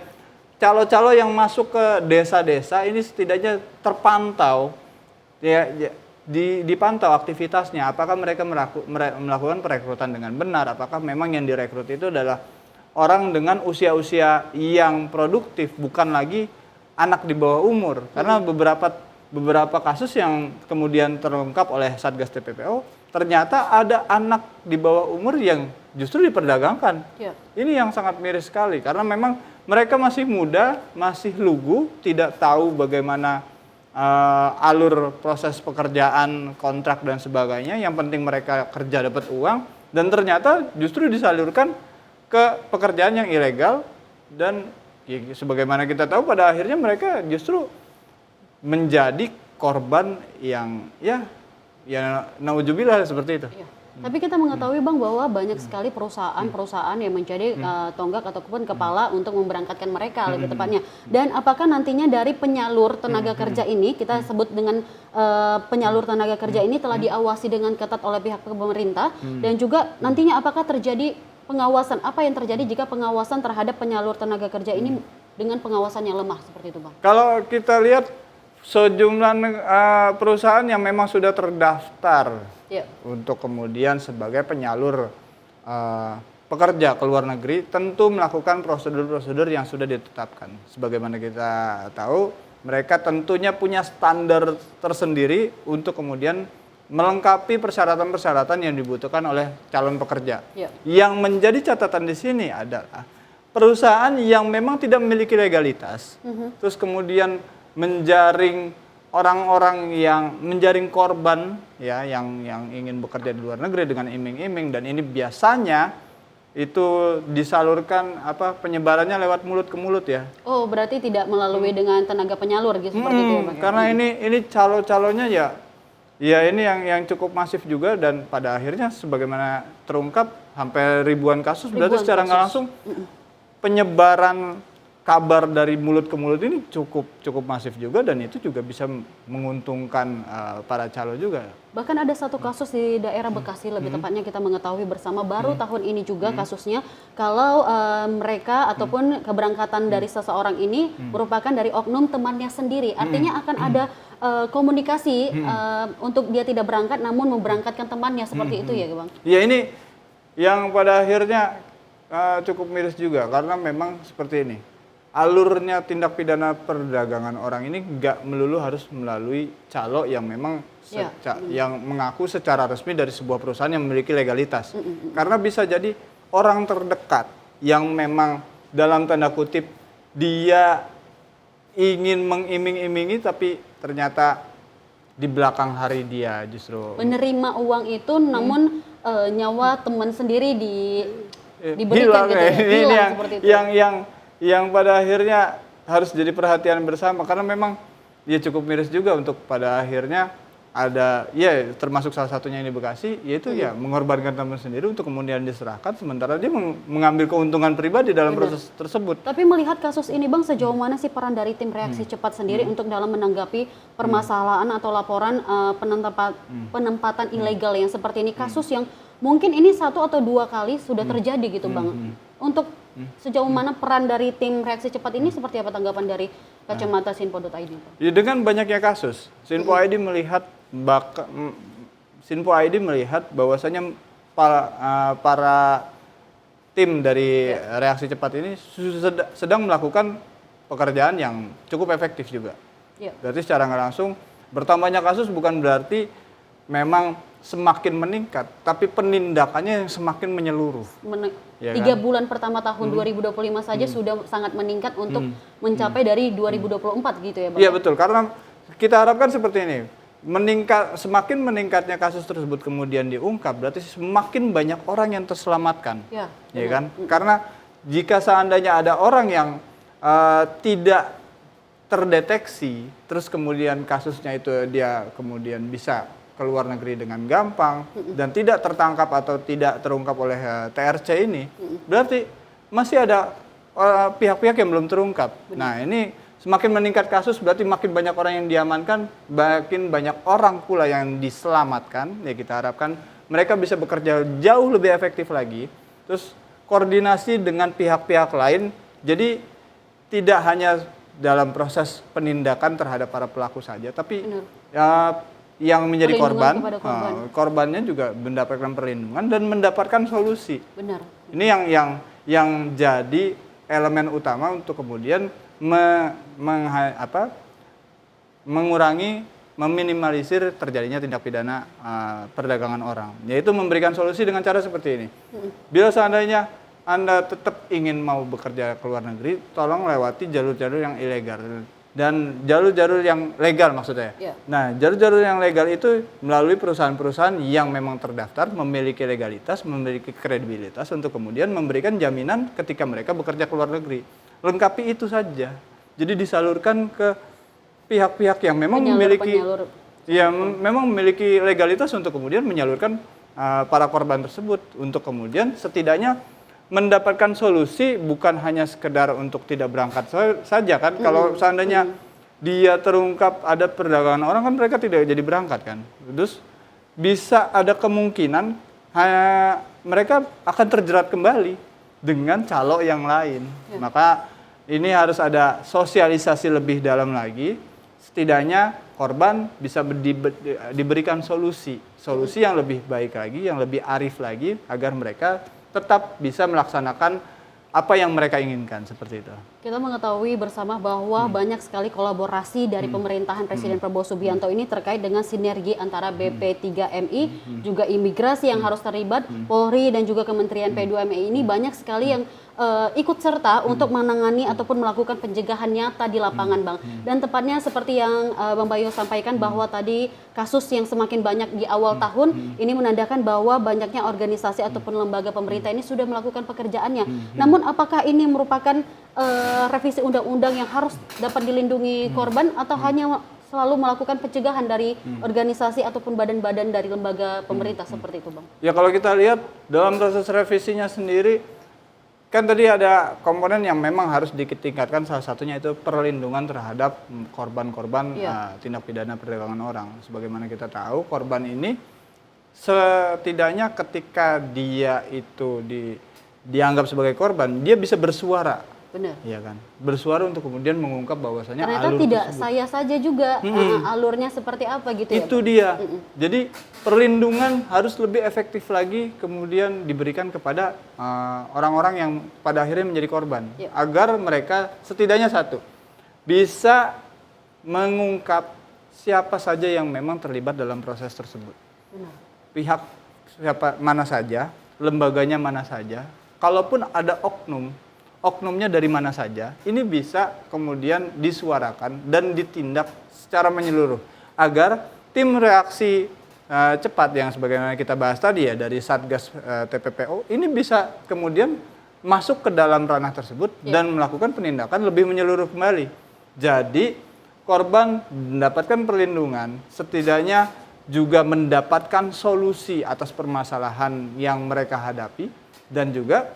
calo-calo yang masuk ke desa-desa ini setidaknya terpantau. Dipantau aktivitasnya, apakah mereka melakukan perekrutan dengan benar, apakah memang yang direkrut itu adalah orang dengan usia-usia yang produktif, bukan lagi anak di bawah umur. Karena beberapa kasus yang kemudian terungkap oleh Satgas TPPO, ternyata ada anak di bawah umur yang justru diperdagangkan. Ini yang sangat miris sekali, karena memang mereka masih muda, masih lugu, tidak tahu bagaimana alur proses pekerjaan, kontrak dan sebagainya. Yang penting mereka kerja dapat uang, dan ternyata justru disalurkan ke pekerjaan yang ilegal, dan sebagaimana kita tahu pada akhirnya mereka justru menjadi korban yang naudzubillah seperti itu. Tapi kita mengetahui Bang bahwa banyak sekali perusahaan-perusahaan yang menjadi tonggak ataupun kepala untuk memberangkatkan mereka lebih tepatnya. Dan apakah nantinya dari penyalur tenaga kerja ini, kita sebut dengan penyalur tenaga kerja ini telah diawasi dengan ketat oleh pihak pemerintah, dan juga nantinya apakah terjadi pengawasan, apa yang terjadi jika pengawasan terhadap penyalur tenaga kerja ini dengan pengawasan yang lemah seperti itu Bang? Kalau kita lihat sejumlah perusahaan yang memang sudah terdaftar untuk kemudian sebagai penyalur pekerja ke luar negeri, tentu melakukan prosedur-prosedur yang sudah ditetapkan. Sebagaimana kita tahu, mereka tentunya punya standar tersendiri untuk kemudian melengkapi persyaratan-persyaratan yang dibutuhkan oleh calon pekerja. Yang menjadi catatan di sini adalah perusahaan yang memang tidak memiliki legalitas, terus kemudian menjaring orang-orang yang menjaring korban yang ingin bekerja di luar negeri dengan iming-iming, dan ini biasanya itu disalurkan penyebarannya lewat mulut ke mulut ya. Oh, berarti tidak melalui dengan tenaga penyalur gitu seperti itu ya Bang? Karena ini calo-calonya ya ini yang cukup masif juga, dan pada akhirnya sebagaimana terungkap hampir ribuan kasus, berarti secara nggak langsung penyebaran kabar dari mulut ke mulut ini cukup masif juga, dan itu juga bisa menguntungkan para calo juga. Bahkan ada satu kasus di daerah Bekasi, lebih tepatnya kita mengetahui bersama baru tahun ini juga kasusnya, kalau mereka ataupun keberangkatan dari seseorang ini merupakan dari oknum temannya sendiri. Artinya akan ada komunikasi untuk dia tidak berangkat namun memberangkatkan temannya seperti itu ya Bang? Ya, ini yang pada akhirnya cukup miris juga karena memang seperti ini. Alurnya tindak pidana perdagangan orang ini nggak melulu harus melalui calo yang memang yang mengaku secara resmi dari sebuah perusahaan yang memiliki legalitas. Karena bisa jadi orang terdekat yang memang dalam tanda kutip dia ingin mengiming-imingi tapi ternyata di belakang hari dia justru menerima uang itu, namun nyawa teman sendiri diberikan hilang, gitu, ini hilang yang, seperti itu. yang pada akhirnya harus jadi perhatian bersama karena memang dia cukup miris juga untuk pada akhirnya ada ya termasuk salah satunya ini Bekasi yaitu ya mengorbankan teman sendiri untuk kemudian diserahkan sementara dia mengambil keuntungan pribadi dalam proses tersebut. Tapi melihat kasus ini Bang, sejauh mana sih peran dari tim reaksi cepat sendiri untuk dalam menanggapi permasalahan atau laporan penempatan ilegal yang seperti ini, kasus yang mungkin ini 1 atau 2 kali sudah terjadi gitu Bang. Untuk sejauh mana peran dari tim reaksi cepat ini, seperti apa tanggapan dari kacamata Sinpo.id? Ya, dengan banyaknya kasus, Sinpo.id melihat bahwasanya para tim dari reaksi cepat ini sedang melakukan pekerjaan yang cukup efektif juga. Berarti secara nggak langsung bertambahnya kasus bukan berarti memang semakin meningkat, tapi penindakannya yang semakin menyeluruh. 3 bulan pertama tahun 2025 saja sudah sangat meningkat untuk mencapai dari 2024 gitu ya Bang? Iya betul, karena kita harapkan seperti ini, semakin meningkatnya kasus tersebut kemudian diungkap, berarti semakin banyak orang yang terselamatkan, ya kan? Karena jika seandainya ada orang yang tidak terdeteksi, terus kemudian kasusnya itu dia kemudian bisa keluar negeri dengan gampang dan tidak tertangkap atau tidak terungkap oleh TRC ini, berarti masih ada pihak-pihak yang belum terungkap. Nah ini semakin meningkat kasus berarti makin banyak orang yang diamankan, makin banyak orang pula yang diselamatkan. Ya kita harapkan mereka bisa bekerja jauh lebih efektif lagi. Terus koordinasi dengan pihak-pihak lain, jadi tidak hanya dalam proses penindakan terhadap para pelaku saja, tapi yang menjadi korbannya juga mendapatkan perlindungan dan mendapatkan solusi. Benar. Ini yang jadi elemen utama untuk kemudian mengurangi, meminimalisir terjadinya tindak pidana perdagangan orang, yaitu memberikan solusi dengan cara seperti ini. Bila seandainya Anda tetap ingin mau bekerja ke luar negeri, tolong lewati jalur-jalur yang ilegal dan jalur-jalur yang legal maksudnya. Nah, jalur-jalur yang legal itu melalui perusahaan-perusahaan yang memang terdaftar, memiliki legalitas, memiliki kredibilitas untuk kemudian memberikan jaminan ketika mereka bekerja ke luar negeri. Lengkapi itu saja. Jadi disalurkan ke pihak-pihak yang memang memiliki legalitas untuk kemudian menyalurkan para korban tersebut untuk kemudian setidaknya mendapatkan solusi, bukan hanya sekedar untuk tidak berangkat saja kan. Kalau seandainya dia terungkap ada perdagangan orang kan mereka tidak jadi berangkat kan. Terus bisa ada kemungkinan mereka akan terjerat kembali dengan calo yang lain. Maka ini harus ada sosialisasi lebih dalam lagi. Setidaknya korban bisa diberikan solusi yang lebih baik lagi, yang lebih arif lagi agar mereka tetap bisa melaksanakan apa yang mereka inginkan, seperti itu. Kita mengetahui bersama bahwa banyak sekali kolaborasi dari pemerintahan Presiden Prabowo Subianto ini terkait dengan sinergi antara BP3MI, juga imigrasi yang harus terlibat, Polri dan juga Kementerian P2MI ini banyak sekali yang ikut serta untuk menangani ataupun melakukan pencegahan nyata di lapangan Bang. Dan tepatnya seperti yang Bang Bayu sampaikan bahwa tadi kasus yang semakin banyak di awal tahun ini menandakan bahwa banyaknya organisasi ataupun lembaga pemerintah ini sudah melakukan pekerjaannya. Namun apakah ini merupakan revisi undang-undang yang harus dapat dilindungi korban atau hanya selalu melakukan pencegahan dari organisasi ataupun badan-badan dari lembaga pemerintah seperti itu Bang? Ya kalau kita lihat dalam proses revisinya sendiri kan tadi ada komponen yang memang harus ditingkatkan, salah satunya itu perlindungan terhadap korban-korban tindak pidana perdagangan orang. Sebagaimana kita tahu korban ini setidaknya ketika dia itu dianggap sebagai korban, dia bisa bersuara Benar. Iya kan? Bersuara untuk kemudian mengungkap bahwasanya Ternyata alur tidak tersebut. saya saja juga alurnya seperti apa gitu ya. Itu dia. Jadi perlindungan harus lebih efektif lagi kemudian diberikan kepada orang-orang yang pada akhirnya menjadi korban. Ya. Agar mereka setidaknya satu, bisa mengungkap siapa saja yang memang terlibat dalam proses tersebut. Benar. Pihak siapa mana saja, lembaganya mana saja, kalaupun ada oknumnya dari mana saja, ini bisa kemudian disuarakan dan ditindak secara menyeluruh agar tim reaksi cepat yang sebagaimana kita bahas tadi ya dari Satgas TPPO ini bisa kemudian masuk ke dalam ranah tersebut dan melakukan penindakan lebih menyeluruh kembali. Jadi korban mendapatkan perlindungan, setidaknya juga mendapatkan solusi atas permasalahan yang mereka hadapi dan juga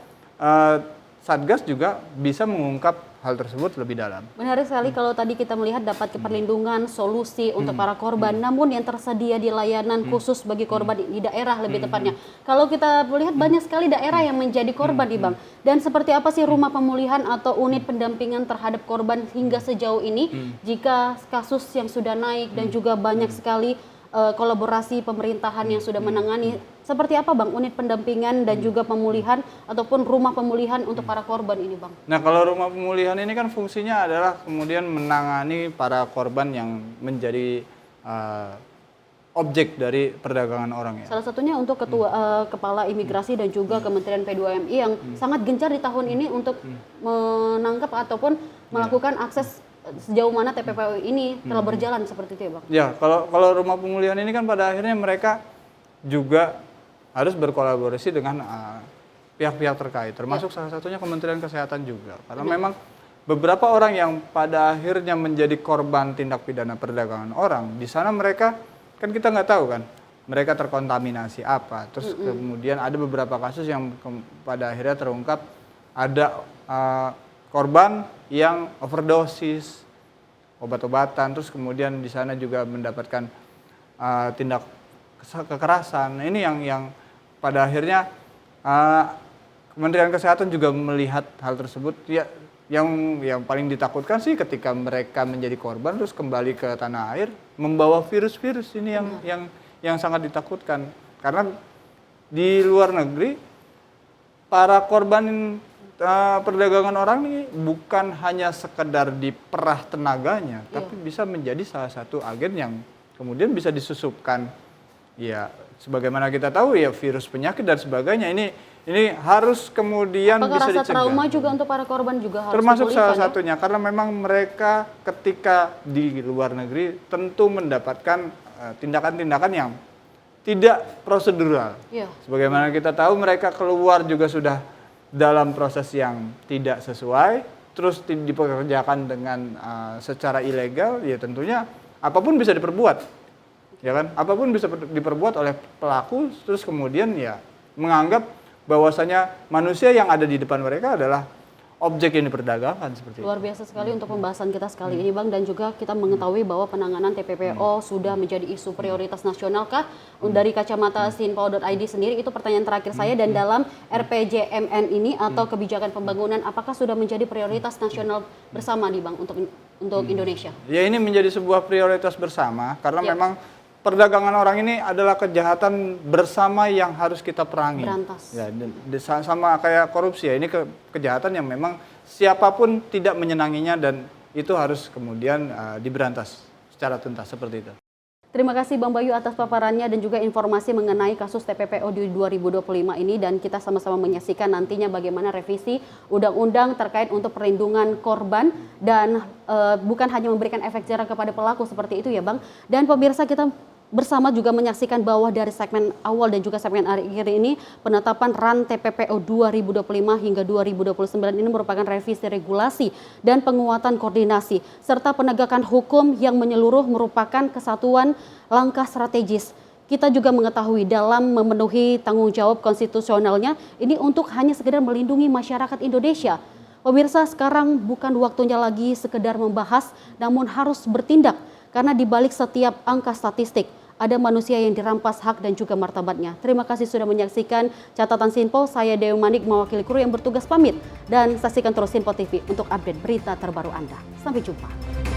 Satgas juga bisa mengungkap hal tersebut lebih dalam. Menarik sekali kalau tadi kita melihat dapat perlindungan, solusi untuk para korban, namun yang tersedia di layanan khusus bagi korban di daerah lebih tepatnya. Kalau kita melihat banyak sekali daerah yang menjadi korban nih Bang. Dan seperti apa sih rumah pemulihan atau unit pendampingan terhadap korban hingga sejauh ini jika kasus yang sudah naik dan juga banyak sekali kolaborasi pemerintahan yang sudah menangani, seperti apa Bang unit pendampingan dan juga pemulihan ataupun rumah pemulihan untuk para korban ini Bang? Nah kalau rumah pemulihan ini kan fungsinya adalah kemudian menangani para korban yang menjadi objek dari perdagangan orang ya. Salah satunya untuk Kepala Imigrasi dan juga Kementerian P2MI yang sangat gencar di tahun ini untuk menangkap ataupun melakukan akses sejauh mana TPPO ini telah berjalan seperti itu ya Bang? Ya, kalau rumah pemulihan ini kan pada akhirnya mereka juga harus berkolaborasi dengan pihak-pihak terkait, termasuk salah satunya Kementerian Kesehatan juga. Karena memang beberapa orang yang pada akhirnya menjadi korban tindak pidana perdagangan orang, di sana mereka, kan kita nggak tahu kan, mereka terkontaminasi apa. Terus kemudian ada beberapa kasus yang pada akhirnya terungkap, ada korban yang overdosis obat-obatan, terus kemudian di sana juga mendapatkan tindak kekerasan. Ini yang pada akhirnya Kementerian Kesehatan juga melihat hal tersebut. Ya, yang paling ditakutkan sih ketika mereka menjadi korban terus kembali ke tanah air membawa virus-virus ini yang sangat ditakutkan. Karena di luar negeri para korban perdagangan orang ini bukan hanya sekedar diperah tenaganya, tapi bisa menjadi salah satu agen yang kemudian bisa disusupkan. Ya, sebagaimana kita tahu ya virus penyakit dan sebagainya ini harus kemudian Apakah bisa rasa dicegah. trauma juga untuk para korban juga harus Termasuk salah dipulihkan, satunya karena memang mereka ketika di luar negeri tentu mendapatkan tindakan-tindakan yang tidak prosedural. Ya. Sebagaimana kita tahu mereka keluar juga sudah dalam proses yang tidak sesuai, terus dipekerjakan dengan secara ilegal, ya tentunya apapun bisa diperbuat, ya kan? Apapun bisa diperbuat oleh pelaku, terus kemudian ya menganggap bahwasanya manusia yang ada di depan mereka adalah objek yang diperdagangkan seperti itu. Luar biasa sekali untuk pembahasan kita sekali ini Bang, dan juga kita mengetahui bahwa penanganan TPPO sudah menjadi isu prioritas nasional kah? Dari kacamata sinpol.id sendiri, itu pertanyaan terakhir saya, dan dalam RPJMN ini atau kebijakan pembangunan apakah sudah menjadi prioritas nasional bersama nih Bang untuk Indonesia? Ya ini menjadi sebuah prioritas bersama karena memang perdagangan orang ini adalah kejahatan bersama yang harus kita perangi. Berantas. Ya, sama kayak korupsi ya, ini kejahatan yang memang siapapun tidak menyenanginya dan itu harus kemudian diberantas secara tuntas seperti itu. Terima kasih Bang Bayu atas paparannya dan juga informasi mengenai kasus TPPO di 2025 ini, dan kita sama-sama menyaksikan nantinya bagaimana revisi undang-undang terkait untuk perlindungan korban dan bukan hanya memberikan efek jerah kepada pelaku seperti itu ya Bang. Dan pemirsa, kita bersama juga menyaksikan bahwa dari segmen awal dan juga segmen akhir ini penetapan RAN TPPO 2025 hingga 2029 ini merupakan revisi regulasi dan penguatan koordinasi serta penegakan hukum yang menyeluruh merupakan kesatuan langkah strategis. Kita juga mengetahui dalam memenuhi tanggung jawab konstitusionalnya ini untuk hanya sekedar melindungi masyarakat Indonesia. Pemirsa, sekarang bukan waktunya lagi sekedar membahas, namun harus bertindak. Karena di balik setiap angka statistik ada manusia yang dirampas hak dan juga martabatnya. Terima kasih sudah menyaksikan catatan Sinpo. Saya Dewi Manik mewakili kru yang bertugas pamit. Dan saksikan terus Sinpo TV untuk update berita terbaru Anda. Sampai jumpa.